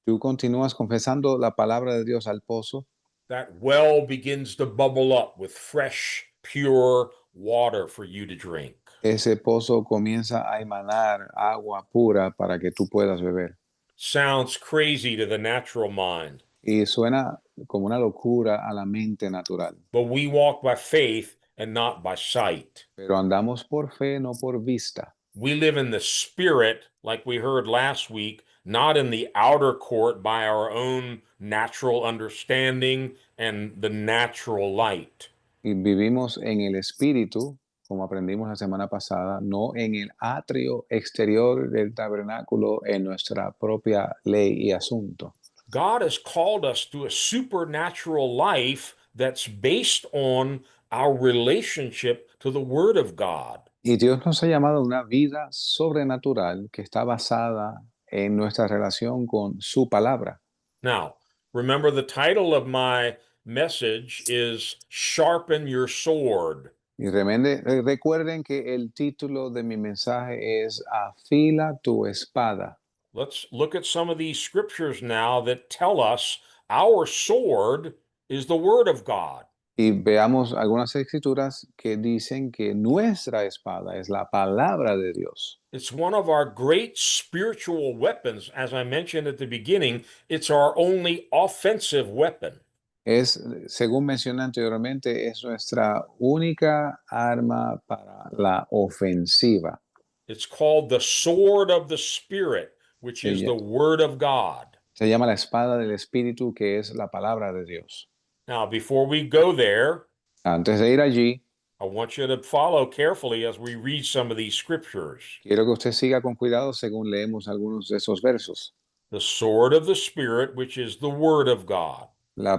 tú continúas confesando la palabra de Dios al pozo, that well begins to bubble up with fresh, pure water for you to drink. ese pozo comienza a emanar agua pura para que tú puedas beber. Sounds crazy to the natural mind, Y suena como una locura a la mente natural. but we walk by faith and not by sight. Pero andamos por fe, no por vista. We live in the spirit, like we heard last week, not in the outer court by our own natural understanding and the natural light. Y vivimos en el espíritu, como aprendimos la semana pasada, no en el atrio exterior del tabernáculo en nuestra propia ley y asunto. God has called us to a supernatural life that's based on our relationship to the Word of God. Y Dios nos ha llamado a una vida sobrenatural que está basada en nuestra relación con su palabra. Now, remember the title of my message is Sharpen Your Sword. Y recuerden que el título de mi mensaje es Afila tu espada. Let's look at some of these scriptures now that tell us our sword is the Word of God. Y veamos algunas escrituras que dicen que nuestra espada es la palabra de Dios. It's one of our great spiritual weapons. As I mentioned at the beginning, it's our only offensive weapon. Según mencioné anteriormente, es nuestra única arma para la ofensiva. It's called the sword of the Spirit, which is the Word of God. Se llama la espada del Espíritu, que es la palabra de Dios. Now, before we go there, Antes de ir allí, I want you to follow carefully as we read some of these scriptures. quiero que usted siga con cuidado según leemos algunos de esos versos. The sword of the Spirit, which is the Word of God. La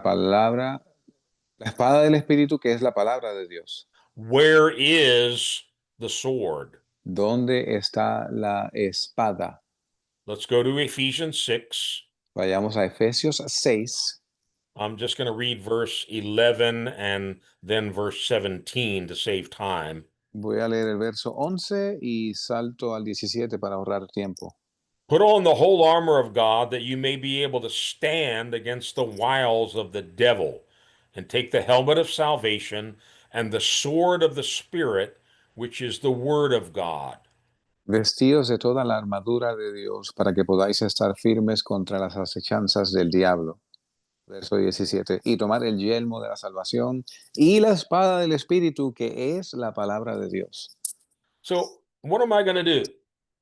espada del Espíritu, que es la palabra de Dios. Where is the sword? ¿Dónde está la espada? Let's go to Ephesians 6. Vayamos a Efesios 6. I'm just going to read verse 11 and then verse 17 to save time. Voy a leer el verso 11 y salto al 17 para ahorrar tiempo. Put on the whole armor of God that you may be able to stand against the wiles of the devil, and take the helmet of salvation and the sword of the Spirit, which is the Word of God. Vestíos de toda la armadura de Dios para que podáis estar firmes contra las acechanzas del diablo. Verso 17. Y tomar el yelmo de la salvación y la espada del Espíritu, que es la palabra de Dios. So, what am I going to do?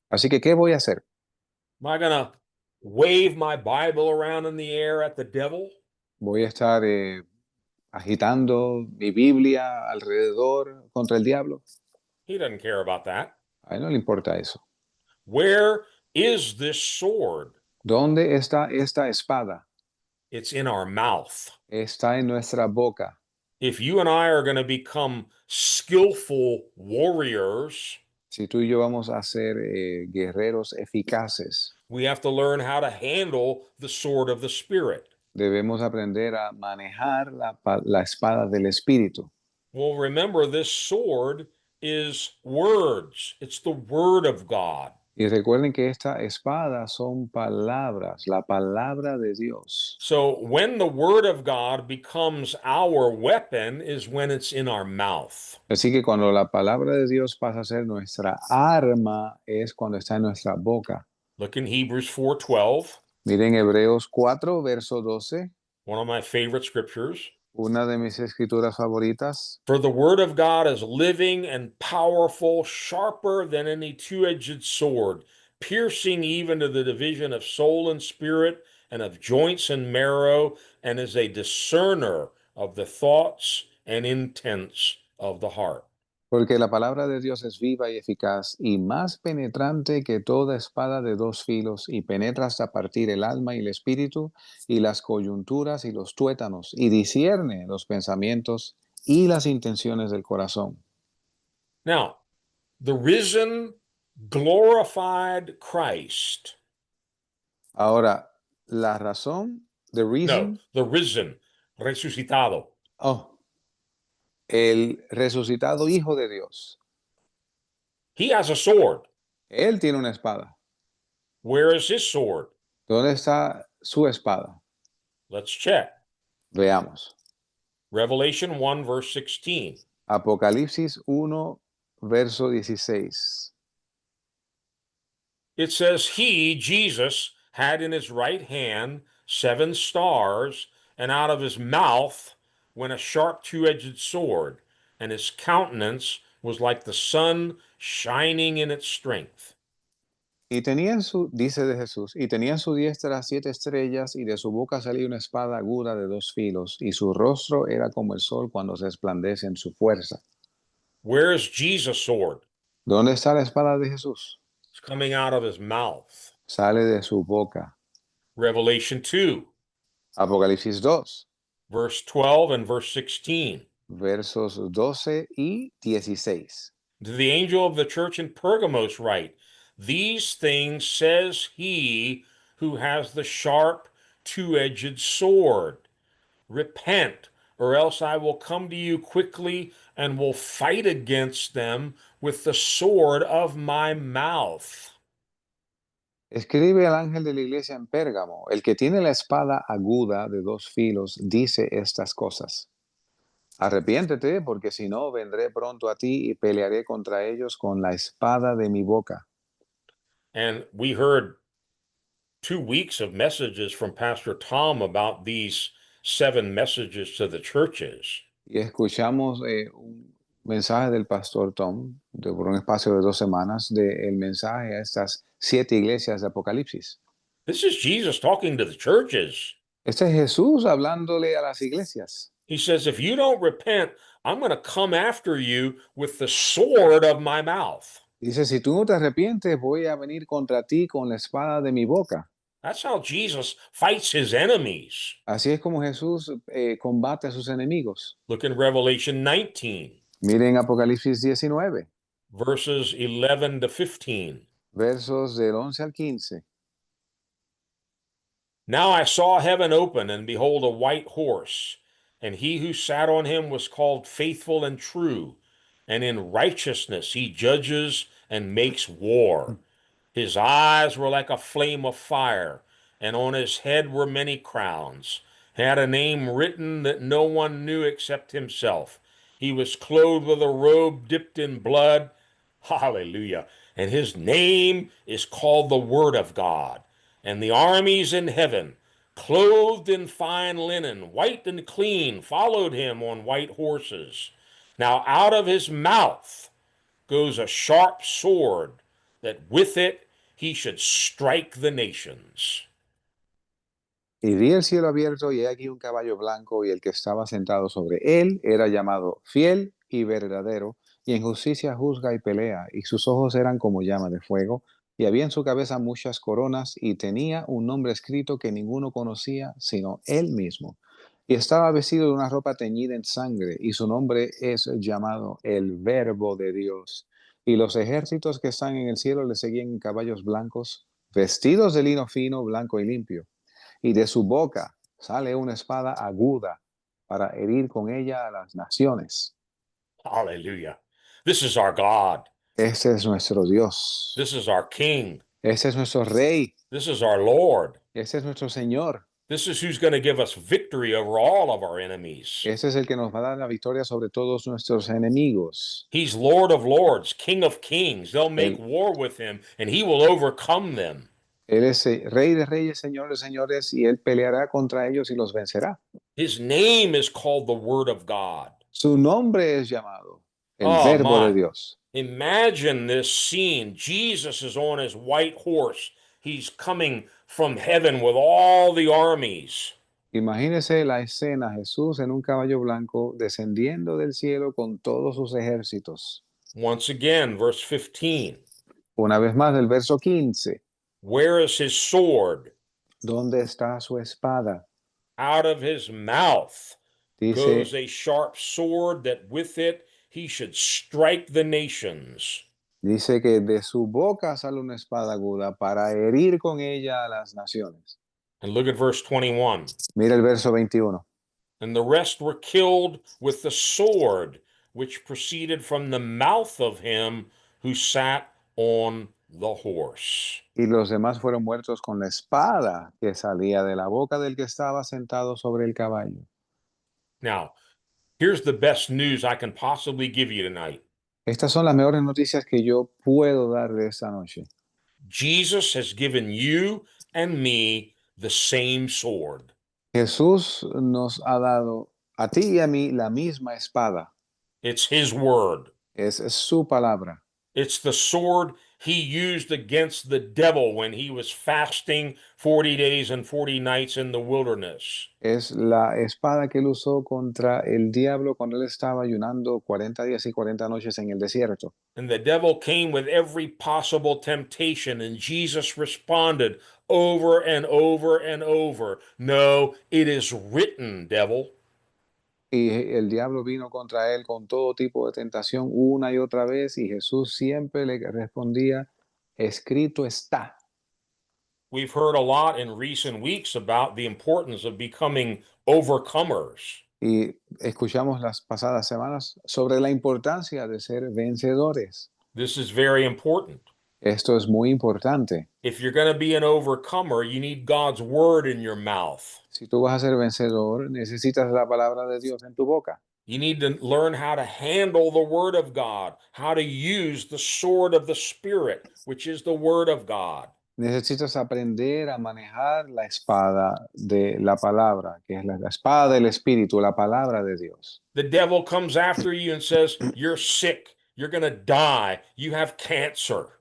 Así que, ¿qué voy a hacer? Am I going to wave my Bible around in the air at the devil? ¿Voy a estar agitando mi Biblia alrededor contra el diablo? He doesn't care about that. A él no le importa eso. Where is this sword? ¿Dónde está esta espada? It's in our mouth. Está en nuestra boca. if you and I are going to become skillful warriors, Si tú y yo vamos a ser guerreros eficaces, we have to learn how to handle the sword of the Spirit. debemos aprender a manejar la espada del Espíritu. Well, remember, this sword is words. It's the word of God. Y recuerden que esta espada son palabras, la palabra de Dios. So when the word of God becomes our weapon is when it's in our mouth. Así que cuando la palabra de Dios pasa a ser nuestra arma, es cuando está en nuestra boca. Look in Hebrews 4:12, Miren Hebreos 4, verso 12, one of my favorite scriptures. una de mis escrituras favoritas. For the word of God is living and powerful, sharper than any two-edged sword, piercing even to the division of soul and spirit and of joints and marrow, and is a discerner of the thoughts and intents of the heart. Porque la palabra de Dios es viva y eficaz y más penetrante que toda espada de dos filos y penetra hasta partir el alma y el espíritu y las coyunturas y los tuétanos y discierne los pensamientos y las intenciones del corazón. Now, the risen, glorified Christ. Ahora, la razón, the No, reason, the risen, resucitado. el resucitado Hijo de Dios. He has a sword. Él tiene una espada. Where is his sword? ¿Dónde está su espada? Let's check. Veamos. Revelation 1, verse 16. Apocalipsis 1, verso 16. It says, He, Jesus, had in his right hand 7 stars, and out of his mouth went a sharp two-edged sword, and his countenance was like the sun shining in its strength. Y tenía en su, dice de Jesús, y tenía en su diestra 7 estrellas, y de su boca salía una espada aguda de 2 filos, y su rostro era como el sol cuando se resplandece en su fuerza. Where is Jesus' sword? ¿Dónde está la espada de Jesús? It's coming out of his mouth. Sale de su boca. Revelation 2, Apocalipsis 2, verse 12 and verse 16. versos 12 y 16. To the angel of the church in Pergamos write, These things says he who has the sharp two-edged sword. Repent, or else I will come to you quickly and will fight against them with the sword of my mouth. Escribe al ángel de la iglesia en Pérgamo, el que tiene la espada aguda de 2 filos, dice estas cosas. Arrepiéntete, porque si no, vendré pronto a ti y pelearé contra ellos con la espada de mi boca. And we heard 2 weeks of messages from Pastor Tom about these 7 messages to the churches. Y escuchamos un mensaje del pastor Tom, por un espacio de 2 semanas, del mensaje a estas 7 iglesias de Apocalipsis. This is Jesus talking to the churches. Este es Jesús hablándole a las iglesias. He says, if you don't repent, I'm going to come after you with the sword of my mouth. Dice, si tú no te arrepientes, voy a venir contra ti con la espada de mi boca. That's how Jesus fights his enemies. Así es como Jesús combate a sus enemigos. Look in Revelation 19, Miren Apocalipsis 19, verses 11 to 15. versos del 11 al 15. Now I saw heaven open, and behold, a white horse, and he who sat on him was called Faithful and True, and in righteousness he judges and makes war. His eyes were like a flame of fire, and on his head were many crowns. He had a name written that no one knew except himself. He was clothed with a robe dipped in blood. Hallelujah. And his name is called the Word of God. And the armies in heaven, clothed in fine linen, white and clean, followed him on white horses. Now out of his mouth goes a sharp sword, that with it he should strike the nations. Y vi el cielo abierto y he aquí un caballo blanco y el que estaba sentado sobre él era llamado Fiel y Verdadero y en justicia juzga y pelea y sus ojos eran como llama de fuego y había en su cabeza muchas coronas y tenía un nombre escrito que ninguno conocía sino él mismo. Y estaba vestido de una ropa teñida en sangre, y su nombre es llamado el Verbo de Dios. Y los ejércitos que están en el cielo le seguían en caballos blancos, vestidos de lino fino, blanco y limpio. Y de su boca sale una espada aguda para herir con ella a las naciones. Hallelujah. This is our God. Ese es nuestro Dios. This is our King. Ese es nuestro Rey. This is our Lord. Ese es nuestro Señor. This is who's going to give us victory over all of our enemies. Ese es el que nos va a dar la victoria sobre todos nuestros enemigos. He's Lord of Lords, King of Kings. They'll make Él, war with him, and he will overcome them. él es Rey de Reyes, Señor de Señores, y Él peleará contra ellos y los vencerá. His name is called the Word of God. Su nombre es llamado el Oh, Verbo de my. Dios. Imagine this scene. Jesus is on his white horse. He's coming from heaven with all the armies. Imagínese la escena, Jesús en un caballo blanco descendiendo del cielo con todos sus ejércitos. Once again, verse 15. Una vez más, el verso 15. Where is his sword? ¿Dónde está su espada? Out of his mouth goes Dice, a sharp sword, that with it he should strike the nations. dice que de su boca sale una espada aguda para herir con ella a las naciones. And look at verse 21. Mira el verso 21. And the rest were killed with the sword which proceeded from the mouth of him who sat on the horse. Y los demás fueron muertos con la espada que salía de la boca del que estaba sentado sobre el caballo. Now, here's the best news I can possibly give you tonight. Estas son las mejores noticias que yo puedo dar de esta noche. Jesus has given you and me the same sword. Jesús nos ha dado a ti y a mí la misma espada. It's his word. Es su palabra. It's the sword he used against the devil when he was fasting 40 days and 40 nights in the wilderness. Es la espada que él usó contra el diablo cuando él estaba ayunando 40 días y 40 noches en el desierto. And the devil came with every possible temptation, and Jesus responded over and over and over, "No, it is written, devil." Y el diablo vino contra él con todo tipo de tentación una y otra vez y Jesús siempre le respondía, escrito está. We've heard a lot in recent weeks about the importance of becoming overcomers. Y escuchamos las pasadas semanas sobre la importancia de ser vencedores. This is very important. Esto es muy importante. If you're going to be an overcomer, you need God's word in your mouth. Si tú vas a ser vencedor, necesitas la palabra de Dios en tu boca. You need to learn how to handle the word of God, how to use the sword of the Spirit, which is the word of God. Necesitas aprender a manejar la espada de la palabra, que es la espada del Espíritu, la palabra de Dios. The devil comes after you and says, "You're sick. You're going to die. You have cancer."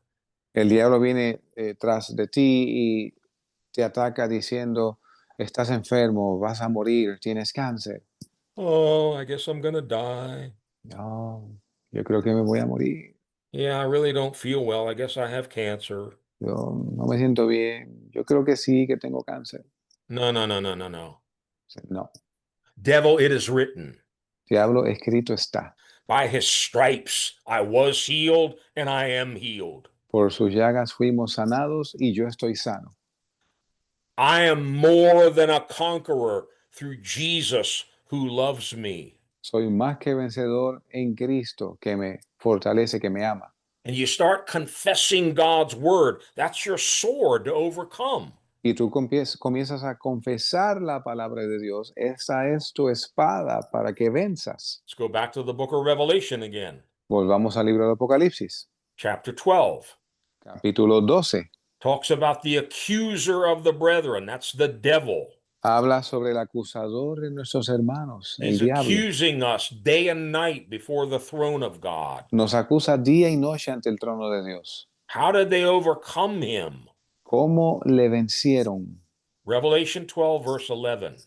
El diablo viene tras de ti y te ataca diciendo, estás enfermo, vas a morir, tienes cáncer. Oh, I guess I'm going to die. No, yo creo que me voy a morir. Yeah, I really don't feel well. I guess I have cancer. Yo no me siento bien. Yo creo que sí, que tengo cáncer. No, no, no, no, no, no. No, Devil, it is written, diablo, escrito está. by his stripes I was healed and I am healed. Por sus llagas fuimos sanados y yo estoy sano. I am more than a conqueror through Jesus who loves me. Soy más que vencedor en Cristo que me fortalece, que me ama. And you start confessing God's word. That's your sword to overcome. Y tú comienzas a confesar la palabra de Dios. Esa es tu espada para que venzas. Let's go back to the book of Revelation again. Volvamos al libro de Apocalipsis, Chapter 12 capítulo 12. talks about the accuser of the brethren. That's the devil. Habla sobre el acusador de nuestros hermanos, el He's diablo. accusing us day and night before the throne of God. Nos acusa día y noche ante el trono de Dios. How did they overcome him? ¿Cómo le vencieron? Revelation 12, verse 11.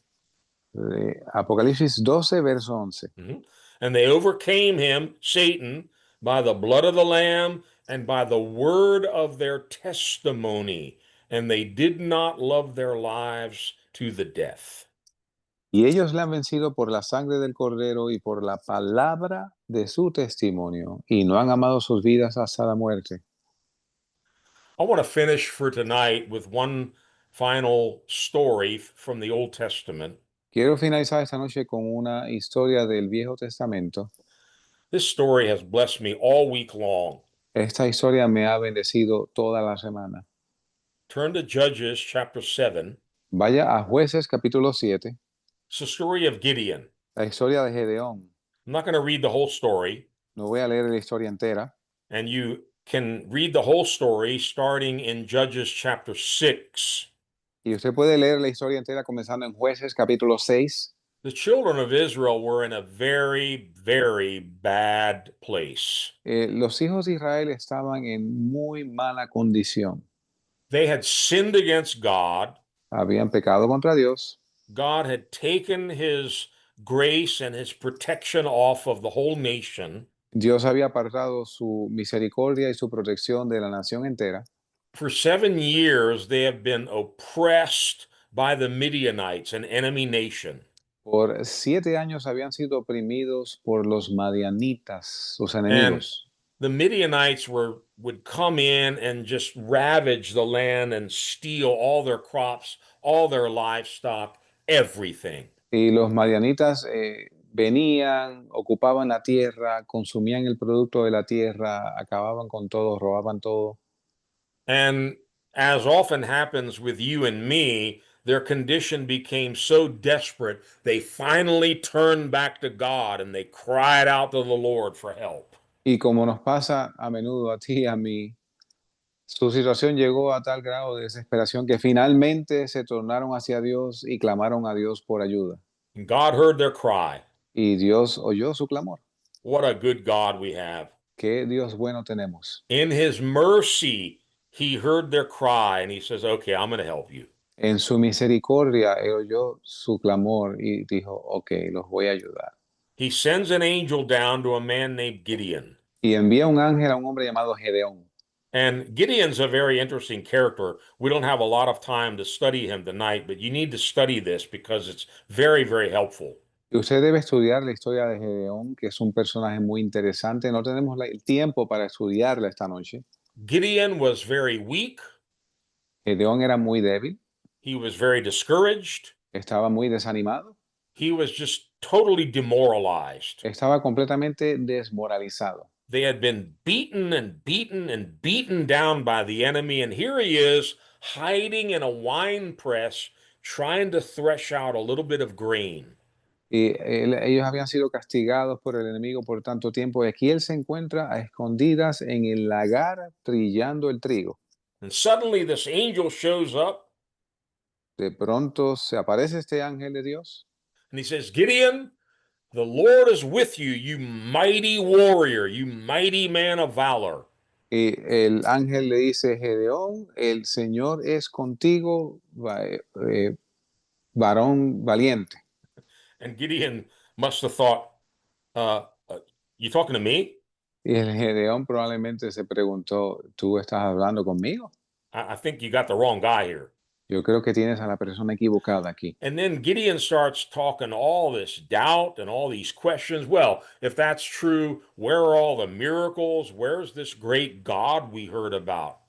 Apocalipsis 12, verso 11. And they overcame him, Satan, by the blood of the Lamb and by the word of their testimony, and they did not love their lives to the death. Y ellos le han vencido por la sangre del Cordero y por la palabra de su testimonio, y no han amado sus vidas hasta la muerte. I want to finish for tonight with one final story from the Old Testament. Quiero finalizar esta noche con una historia del Viejo Testamento. This story has blessed me all week long. Esta historia me ha bendecido toda la semana. Turn to Judges chapter 7. Vaya a Jueces capítulo 7, It's the story of Gideon. la historia de Gedeón. I'm not going to read the whole story, No voy a leer la historia entera. and you can read the whole story starting in Judges chapter 6. Y usted puede leer la historia entera comenzando en Jueces capítulo 6. The children of Israel were in a very, very bad place. Los hijos de Israel estaban en muy mala condición. They had sinned against God. Habían pecado contra Dios. God had taken his grace and his protection off of the whole nation. Dios había apartado su misericordia y su protección de la nación entera. For 7 years, they have been oppressed by the Midianites, an enemy nation. Por 7 años habían sido oprimidos por los madianitas, sus And enemigos. the Midianites would come in and just ravage the land and steal all their crops, all their livestock, everything. Y los madianitas venían, ocupaban la tierra, consumían el producto de la tierra, acababan con todo, robaban todo. And as often happens with you and me, their condition became so desperate, they finally turned back to God and they cried out to the Lord for help. Y como nos pasa a menudo a ti y a mí, su situación llegó a tal grado de desesperación que finalmente se tornaron hacia Dios y clamaron a Dios por ayuda. And God heard their cry. Y Dios oyó su clamor. What a good God we have. Qué Dios bueno tenemos. In his mercy, he heard their cry and he says, okay, I'm going to help you. En su misericordia, él oyó su clamor y dijo, ok, los voy a ayudar. He sends an angel down to a man named Gideon. Y envía un ángel a un hombre llamado Gedeón. And Gideon's a very interesting character. We don't have a lot of time to study him tonight, but you need to study this because it's very, very helpful. Y usted debe estudiar la historia de Gedeón, que es un personaje muy interesante. No tenemos el tiempo para estudiarla esta noche. Gideon was very weak. Gedeón era muy débil, He was very discouraged. estaba muy desanimado, He was just totally demoralized. estaba completamente desmoralizado. They had been beaten and beaten and beaten down by the enemy, and here he is hiding in a wine press trying to thresh out a little bit of grain. Y ellos habían sido castigados por el enemigo por tanto tiempo. Y aquí él se encuentra a escondidas en el lagar trillando el trigo. And suddenly this angel shows up De pronto se aparece este ángel de Dios and he says, Gideon, the Lord is with you, you mighty warrior, you mighty man of valor. y el ángel le dice, Gedeón, el Señor es contigo, varón valiente. And Gideon must have thought, you talking to me? Y el Gedeón probablemente se preguntó, ¿tú estás hablando conmigo? I think you got the wrong guy here. Yo creo que tienes a la persona equivocada aquí. And then Gideon starts talking all this doubt and all these questions. Well, if that's true, where are all the miracles? Where's this great God we heard about?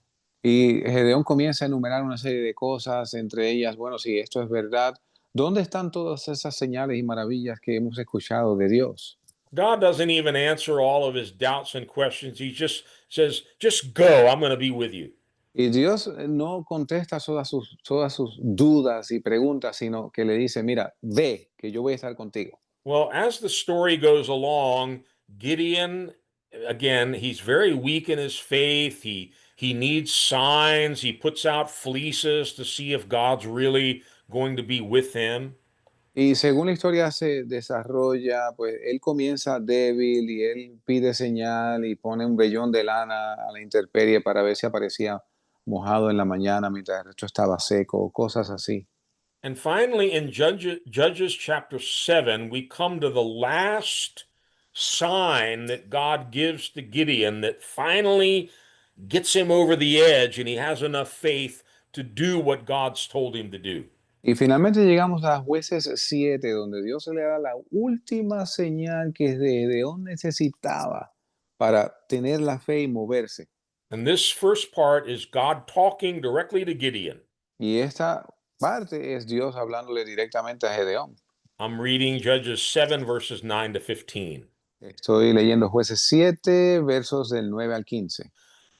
Y Gedeón comienza a enumerar una serie de cosas, entre ellas, bueno, si esto es verdad, ¿dónde están todas esas señales y maravillas que hemos escuchado de Dios? God doesn't even answer all of his doubts and questions. He just says, just go, I'm going to be with you. Y Dios no contesta todas sus dudas y preguntas, sino que le dice, mira, ve, que yo voy a estar contigo. Well, as the story goes along, Gideon, again, he's very weak in his faith. He needs signs. He puts out fleeces to see if God's really going to be with him. Y según la historia se desarrolla, pues él comienza débil y él pide señal y pone un vellón de lana a la intemperie para ver si aparecía mojado en la mañana mientras el resto estaba seco, cosas así. And finally, in Judges chapter 7, we come to the last sign that God gives to Gideon that finally gets him over the edge and he has enough faith to do what God's told him to do. Y finalmente llegamos a Jueces 7, donde Dios le da la última señal que Gedeón necesitaba para tener la fe y moverse. And this first part is God talking directly to Gideon. Y esta parte es Dios hablándole directamente a Gedeón. I'm reading Judges 7, verses 9 to 15. Estoy leyendo Jueces 7, versos del 9 al 15.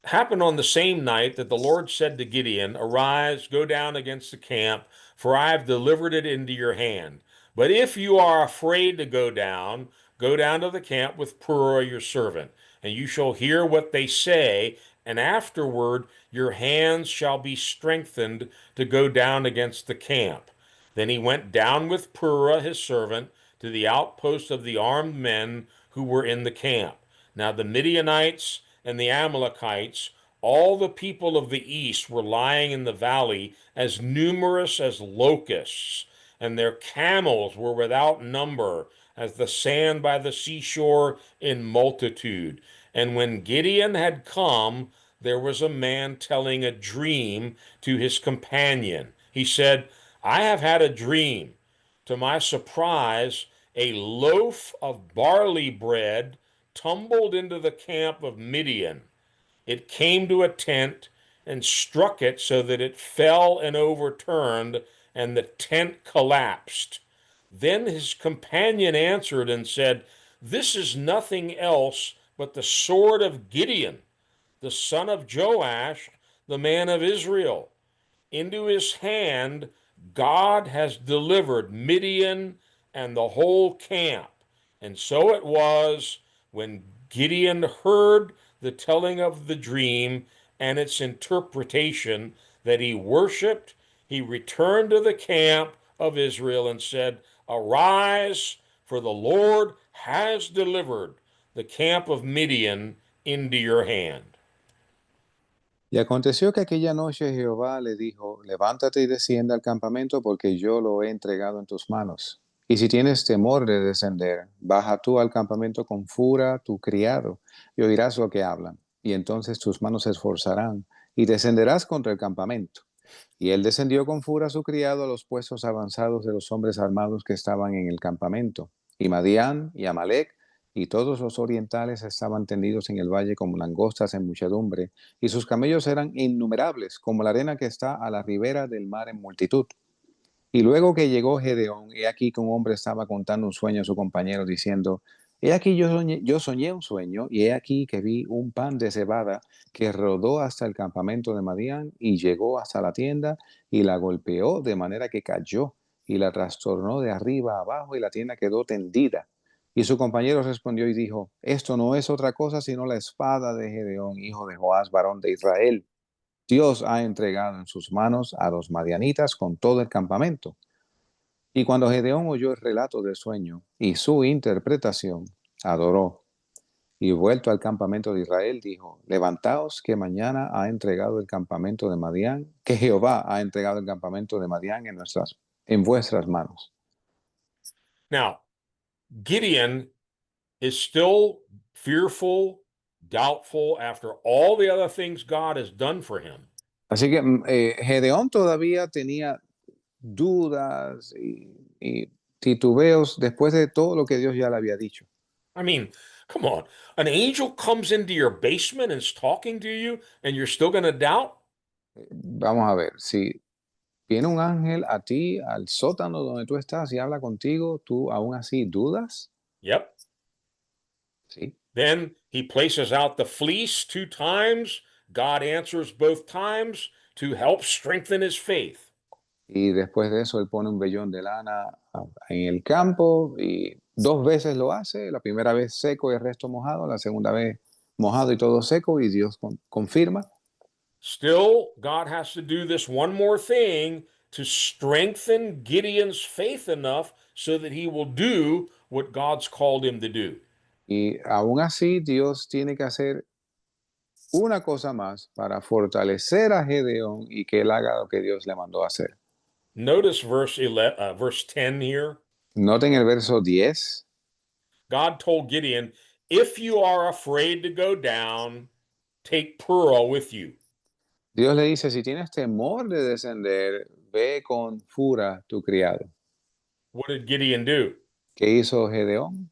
Happened on the same night that the Lord said to Gideon, Arise, go down against the camp, for I have delivered it into your hand. But if you are afraid to go down to the camp with Purah your servant, and you shall hear what they say, and afterward your hands shall be strengthened to go down against the camp. Then he went down with Purah his servant to the outpost of the armed men who were in the camp. Now the Midianites and the Amalekites, all the people of the east were lying in the valley as numerous as locusts, and their camels were without number as the sand by the seashore in multitude. And when Gideon had come, there was a man telling a dream to his companion. He said, I have had a dream. To my surprise, a loaf of barley bread tumbled into the camp of Midian. It came to a tent and struck it so that it fell and overturned, and the tent collapsed. Then his companion answered and said, This is nothing else but the sword of Gideon, the son of Joash, the man of Israel. Into his hand God has delivered Midian and the whole camp. And so it was when Gideon heard the telling of the dream and its interpretation that he worshiped. He returned to the camp of Israel and said, Arise, for the Lord has delivered the camp of Midian into your hand. Y aconteció que aquella noche Jehová le dijo, levántate y descienda al campamento porque yo lo he entregado en tus manos. Y si tienes temor de descender, baja tú al campamento con Fura, tu criado, y oirás lo que hablan. Y entonces tus manos se esforzarán y descenderás contra el campamento. Y él descendió con Fura, su criado, a los puestos avanzados de los hombres armados que estaban en el campamento. Y Madián y Amalec y todos los orientales estaban tendidos en el valle como langostas en muchedumbre, y sus camellos eran innumerables, como la arena que está a la ribera del mar en multitud. Y luego que llegó Gedeón, he aquí que un hombre estaba contando un sueño a su compañero, diciendo, he aquí yo soñé un sueño, y he aquí que vi un pan de cebada que rodó hasta el campamento de Madián, y llegó hasta la tienda, y la golpeó de manera que cayó, y la trastornó de arriba a abajo, y la tienda quedó tendida. Y su compañero respondió y dijo, esto no es otra cosa sino la espada de Gedeón, hijo de Joás, varón de Israel. Dios ha entregado en sus manos a los madianitas con todo el campamento. Y cuando Gedeón oyó el relato del sueño y su interpretación, adoró. Y vuelto al campamento de Israel, dijo, levantaos que mañana ha entregado el campamento de Madián, que Jehová ha entregado el campamento de Madián en vuestras manos. Now, Gideon is still fearful, doubtful after all the other things God has done for him. Así que Gedeón todavía tenía dudas y titubeos después de todo lo que Dios ya le había dicho. I mean, come on. An angel comes into your basement and is talking to you, and you're still going to doubt? Vamos a ver, si viene un ángel a ti, al sótano donde tú estás y habla contigo, ¿tú aún así dudas? Yep. Sí. Then he places out the fleece 2 times. God answers both times to help strengthen his faith. Y después de eso, él pone un vellón de lana en el campo y 2 veces lo hace. La primera vez seco y el resto mojado, la segunda vez mojado y todo seco, y Dios confirma. Still, God has to do this one more thing to strengthen Gideon's faith enough so that he will do what God's called him to do. Y aún así, Dios tiene que hacer una cosa más para fortalecer a Gedeón y que él haga lo que Dios le mandó a hacer. Notice verse 10 here. Noten el verso 10. God told Gideon, If you are afraid to go down, take Purah with you. Dios le dice, si tienes temor de descender, ve con Fura tu criado. What did Gideon do? ¿Qué hizo Gedeón?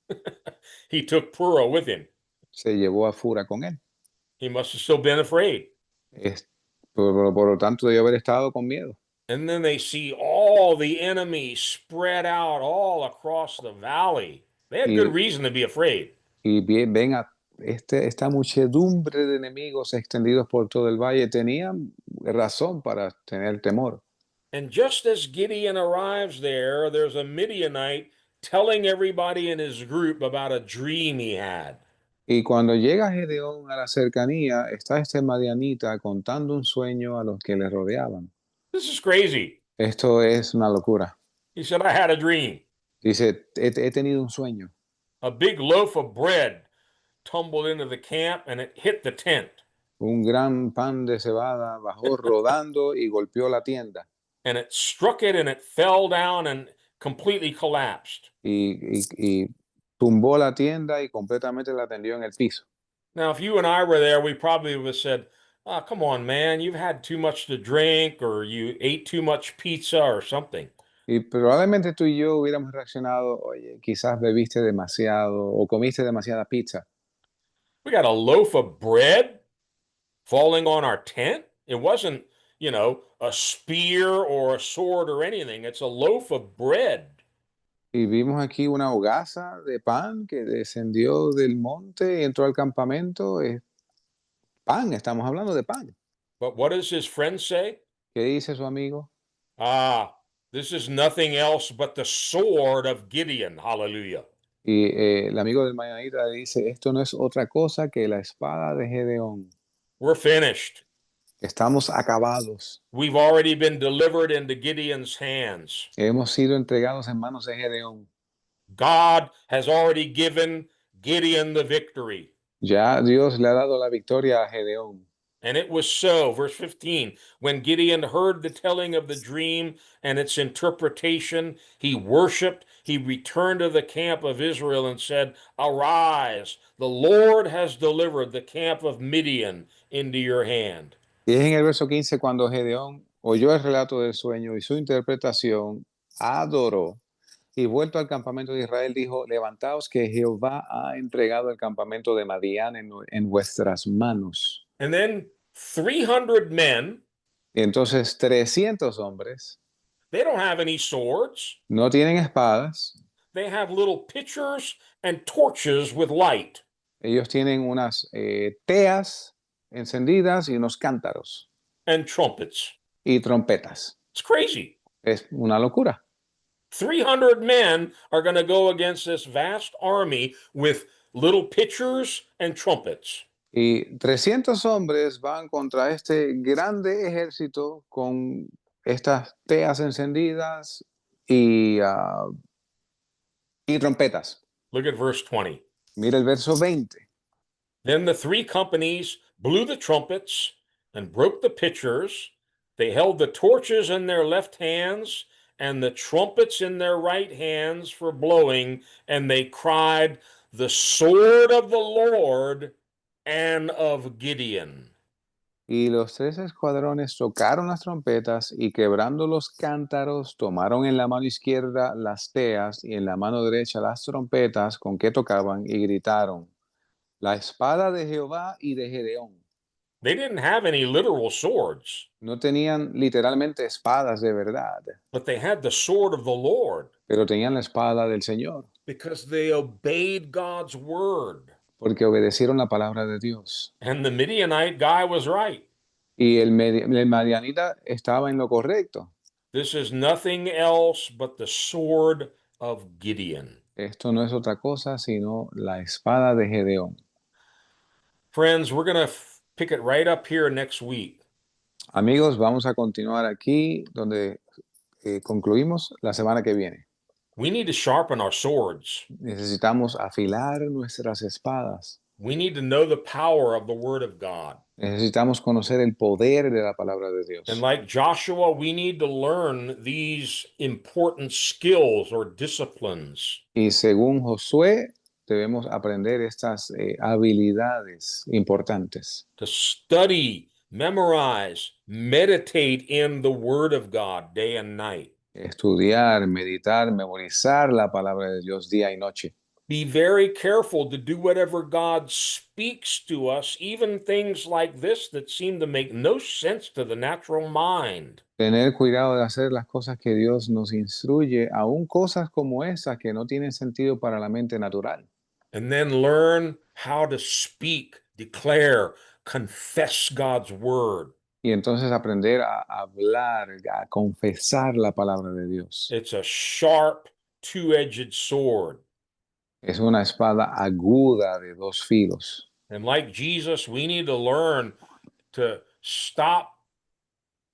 He took Purah with him. Se llevó a Fura con él. He must have still been afraid. Es- por lo tanto, debió haber estado con miedo. And then they see all the enemy spread out all across the valley. They had good Y, reason to be afraid. y ven a esta muchedumbre de enemigos extendidos por todo el valle. Tenían razón para tener temor. And just as Gideon arrives there, there's a Midianite telling everybody in his group about a dream he had. Y cuando llega Gedeón a la cercanía, está este madianita contando un sueño a los que le rodeaban. This is crazy. Esto es una locura. He said, I had a dream. Dice, he tenido un sueño. A big loaf of bread tumbled into the camp and it hit the tent. Un gran pan de cebada bajó rodando y golpeó la tienda. And it struck it and it fell down and completely collapsed. Y tumbó la tienda y completamente la tendió en el piso. Now, if you and I were there, we probably would have said, oh, come on, man, you've had too much to drink or you ate too much pizza or something. Y probablemente tú y yo hubiéramos reaccionado, oye, quizás bebiste demasiado o comiste demasiada pizza. We got a loaf of bread falling on our tent. It wasn't, a spear or a sword or anything. It's a loaf of bread. Y vimos aquí una hogaza de pan que descendió del monte y entró al campamento. Es pan, estamos hablando de pan. But what does his friend say? ¿Qué dice su amigo? Ah, this is nothing else but the sword of Gideon. Hallelujah. Y el amigo del Mayanita dice, esto no es otra cosa que la espada de Gedeón. We're finished. Estamos acabados. We've already been delivered into Gideon's hands. Hemos sido entregados en manos de Gedeón. God has already given Gideon the victory. Ya Dios le ha dado la victoria a Gedeón. And it was so, verse 15, when Gideon heard the telling of the dream and its interpretation, he worshiped, he returned to the camp of Israel and said, Arise, the Lord has delivered the camp of Midian into your hand. Y es en el verso 15 cuando Gedeón oyó el relato del sueño y su interpretación, adoró y vuelto al campamento de Israel dijo, levantaos que Jehová ha entregado el campamento de Madián en vuestras manos. And then 300 men, Y entonces 300 hombres they don't have any swords. no tienen espadas, They have little pitchers and torches with light. ellos tienen unas teas encendidas y unos cántaros And trumpets. y trompetas. It's crazy. Es una locura. 300 men are going to go against this vast army with little pitchers and trumpets. Y 300 hombres van contra este grande ejército con estas teas encendidas y trompetas. Look at verse 20. Mira el verso 20. Then the three companies blew the trumpets and broke the pitchers. They held the torches in their left hands and the trumpets in their right hands for blowing, and they cried, The sword of the Lord and of Gideon. Y los 3 escuadrones tocaron las trompetas y quebrando los cántaros tomaron en la mano izquierda las teas y en la mano derecha las trompetas con que tocaban y gritaron, la espada de Jehová y de Gedeón. They didn't have any literal swords, No tenían literalmente espadas de verdad, but they had the sword of the Lord pero tenían la espada del Señor, because they obeyed God's word. porque obedecieron la palabra de Dios. And the Midianite guy was right. Y el madianita estaba en lo correcto. This is nothing else but the sword of Gideon. Esto no es otra cosa sino la espada de Gedeón. Friends, we're going to pick it right up here next week. Amigos, vamos a continuar aquí donde concluimos la semana que viene. We need to sharpen our swords. Necesitamos afilar nuestras espadas. We need to know the power of the word of God. Necesitamos conocer el poder de la palabra de Dios. And like Joshua, we need to learn these important skills or disciplines. Y según Josué, debemos aprender estas habilidades importantes. To study memorize, meditate in the Word of God day and night. Estudiar, meditar, memorizar la palabra de Dios día y noche. Be very careful to do whatever God speaks to us, even things like this that seem to make no sense to the natural mind. Tener cuidado de hacer las cosas que Dios nos instruye, aun cosas como esas que no tienen sentido para la mente natural. And then learn how to speak, declare, confess God's word. Y entonces aprender a hablar, a confesar la palabra de Dios. It's a sharp, two-edged sword. Es una espada aguda de dos filos. And like Jesus, we need to learn to stop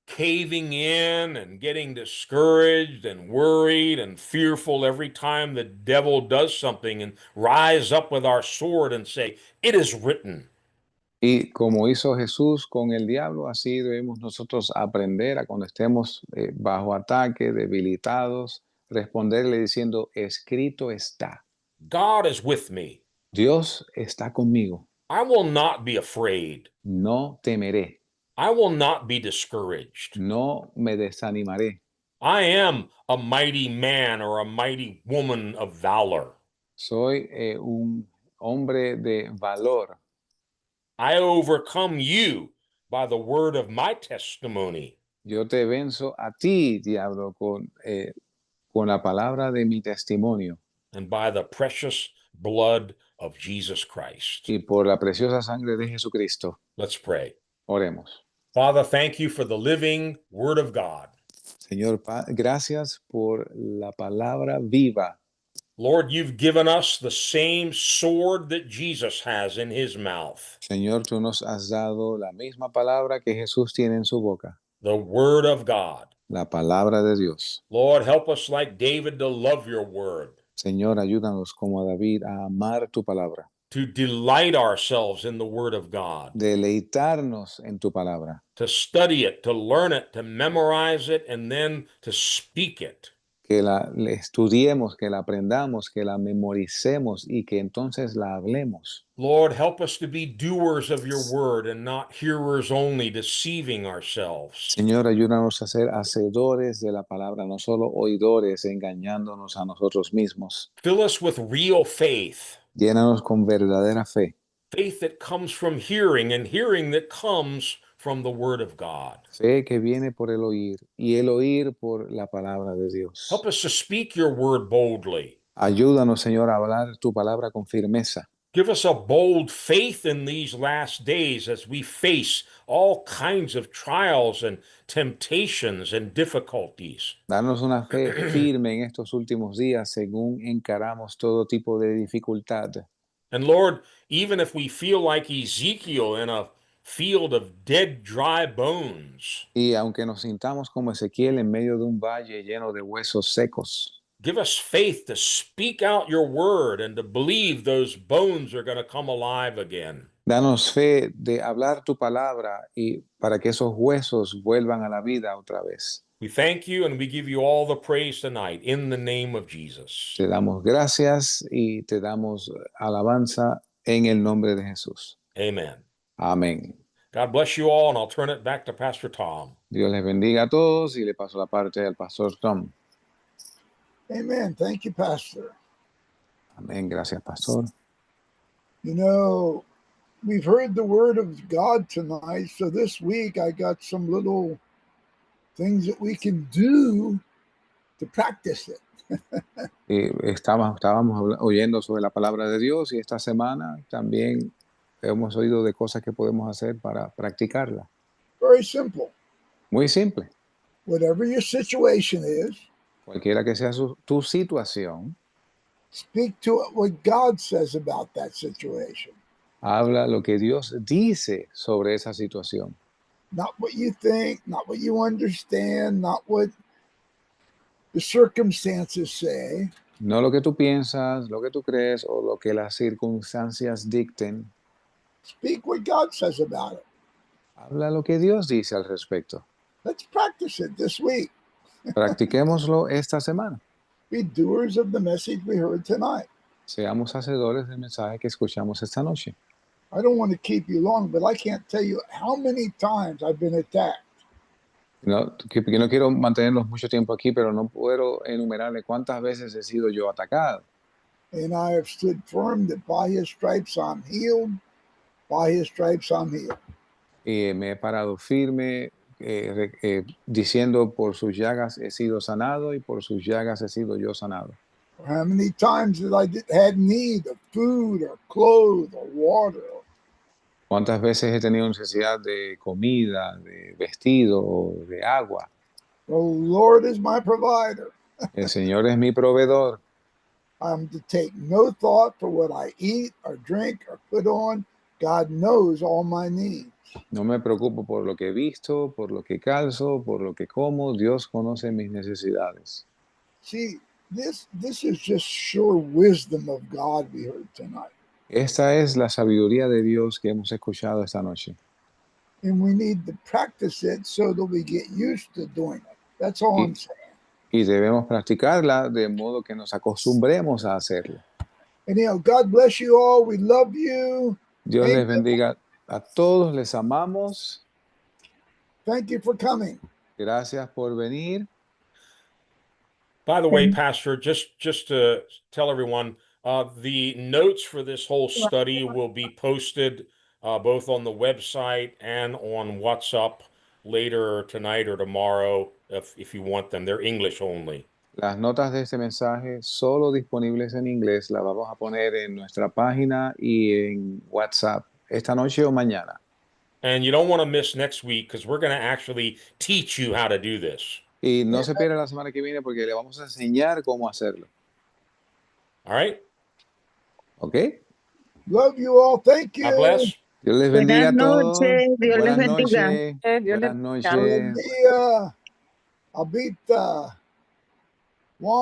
caving in and getting discouraged and worried and fearful every time the devil does something, and rise up with our sword and say, "It is written." Y como hizo Jesús con el diablo, así debemos nosotros aprender a cuando estemos bajo ataque, debilitados, responderle diciendo, escrito está. God is with me. Dios está conmigo. I will not be afraid. No temeré. I will not be discouraged. No me desanimaré. I am a mighty man or a mighty woman of valor. Soy un hombre de valor. I overcome you by the word of my testimony. Yo te venzo a ti, diablo, con la palabra de mi testimonio And by the precious blood of Jesus Christ. y por la preciosa sangre de Jesucristo. Let's pray. Oremos. Father, thank you for the living word of God. Señor, gracias por la palabra viva. Lord, you've given us the same sword that Jesus has in his mouth, Señor, tú nos has dado la misma palabra que Jesús tiene en su boca, the word of God. la palabra de Dios. Lord, help us like David to love your word, Señor, ayúdanos como a David a amar tu palabra, to delight ourselves in the word of God, deleitarnos en tu palabra, to study it, to learn it, to memorize it, and then to speak it. que la estudiemos, que la aprendamos, que la memoricemos y que entonces la hablemos. Lord, help us to be doers of your word and not hearers only, deceiving ourselves. Señor, ayúdanos a ser hacedores de la palabra, no solo oidores, engañándonos a nosotros mismos. Fill us with real faith, Llénanos con verdadera fe, faith that comes from hearing, and hearing that comes from the word of God. fe que viene por el oír y el oír por la palabra de Dios. Help us to speak your word boldly. Ayúdanos, Señor, a hablar tu palabra con firmeza. Give us a bold faith in these last days as we face all kinds of trials and temptations and difficulties. Danos una fe firme en estos últimos días según encaramos todo tipo de dificultad. And Lord, even if we feel like Ezekiel in a field of dead, dry bones, Y aunque nos sintamos como Ezequiel en medio de un valle lleno de huesos secos, give us faith to speak out your word and to believe those bones are going to come alive again. danos fe de hablar tu palabra y para que esos huesos vuelvan a la vida otra vez. We thank you and we give you all the praise tonight in the name of Jesus. Te damos gracias y te damos alabanza en el nombre de Jesús. Amen. Amén. God bless you all, and I'll turn it back to Pastor Tom. Dios les bendiga a todos y le paso la parte al pastor Tom. Amen. Thank you, Pastor. Amén. Gracias, pastor. You know, we've heard the word of God tonight. So this week I got some little things that we can do to practice it. Estábamos oyendo sobre la palabra de Dios y esta semana también hemos oído de cosas que podemos hacer para practicarla. Very simple. Muy simple. Whatever your situation is, Cualquiera que sea tu situación, speak to it what God says about that situation. habla lo que Dios dice sobre esa situación. Not what you think, not what you understand, not what the circumstances say. No lo que tú piensas, lo que tú crees o lo que las circunstancias dicten. Speak what God says about it. Habla lo que Dios dice al respecto. Let's practice it this week. Practiquémoslo esta semana. Be doers of the message we heard tonight. Seamos hacedores del mensaje que escuchamos esta noche. I don't want to keep you long, but I can't tell you how many times I've been attacked. No, que no quiero mantenerlos mucho tiempo aquí, pero no puedo enumerarle cuántas veces he sido yo atacado. And I have stood firm that by his stripes I'm healed, by his stripes I'm healed. Y me he parado firme, diciendo por sus llagas he sido sanado y por sus llagas he sido yo sanado. How many times that I had need of food or clothes or water. ¿Cuántas veces he tenido necesidad de comida, de vestido, de agua? The Lord is my provider. El Señor es mi proveedor. I'm to take no thought for what I eat or drink or put on. God knows all my needs. No me preocupo por lo que he visto, por lo que calzo, por lo que como. Dios conoce mis necesidades. See, this is just sure wisdom of God we heard tonight. Esta es la sabiduría de Dios que hemos escuchado esta noche. And we need to practice it so that we get used to doing it. That's all I'm saying. Y debemos practicarla de modo que nos acostumbremos a hacerlo. And God bless you all. We love you. Dios les Amen. bendiga a todos, les amamos. Thank you for coming. Gracias por venir. By the way, Pastor, just to tell everyone, the notes for this whole study will be posted both on the website and on WhatsApp later tonight or tomorrow if you want them. They're English only. Las notas de este mensaje solo disponibles en inglés las vamos a poner en nuestra página y en WhatsApp esta noche o mañana. And you don't want to miss next week because we're going to actually teach you how to do this. Y no se pierda la semana que viene porque le vamos a enseñar cómo hacerlo. All right? ¿Ok? Love you all. Thank you. God bless. Dios les bendiga a todos. noches, Dios les Buenas bendiga. noches. Dios les Buenas bendiga. noches. Buen día. Abita.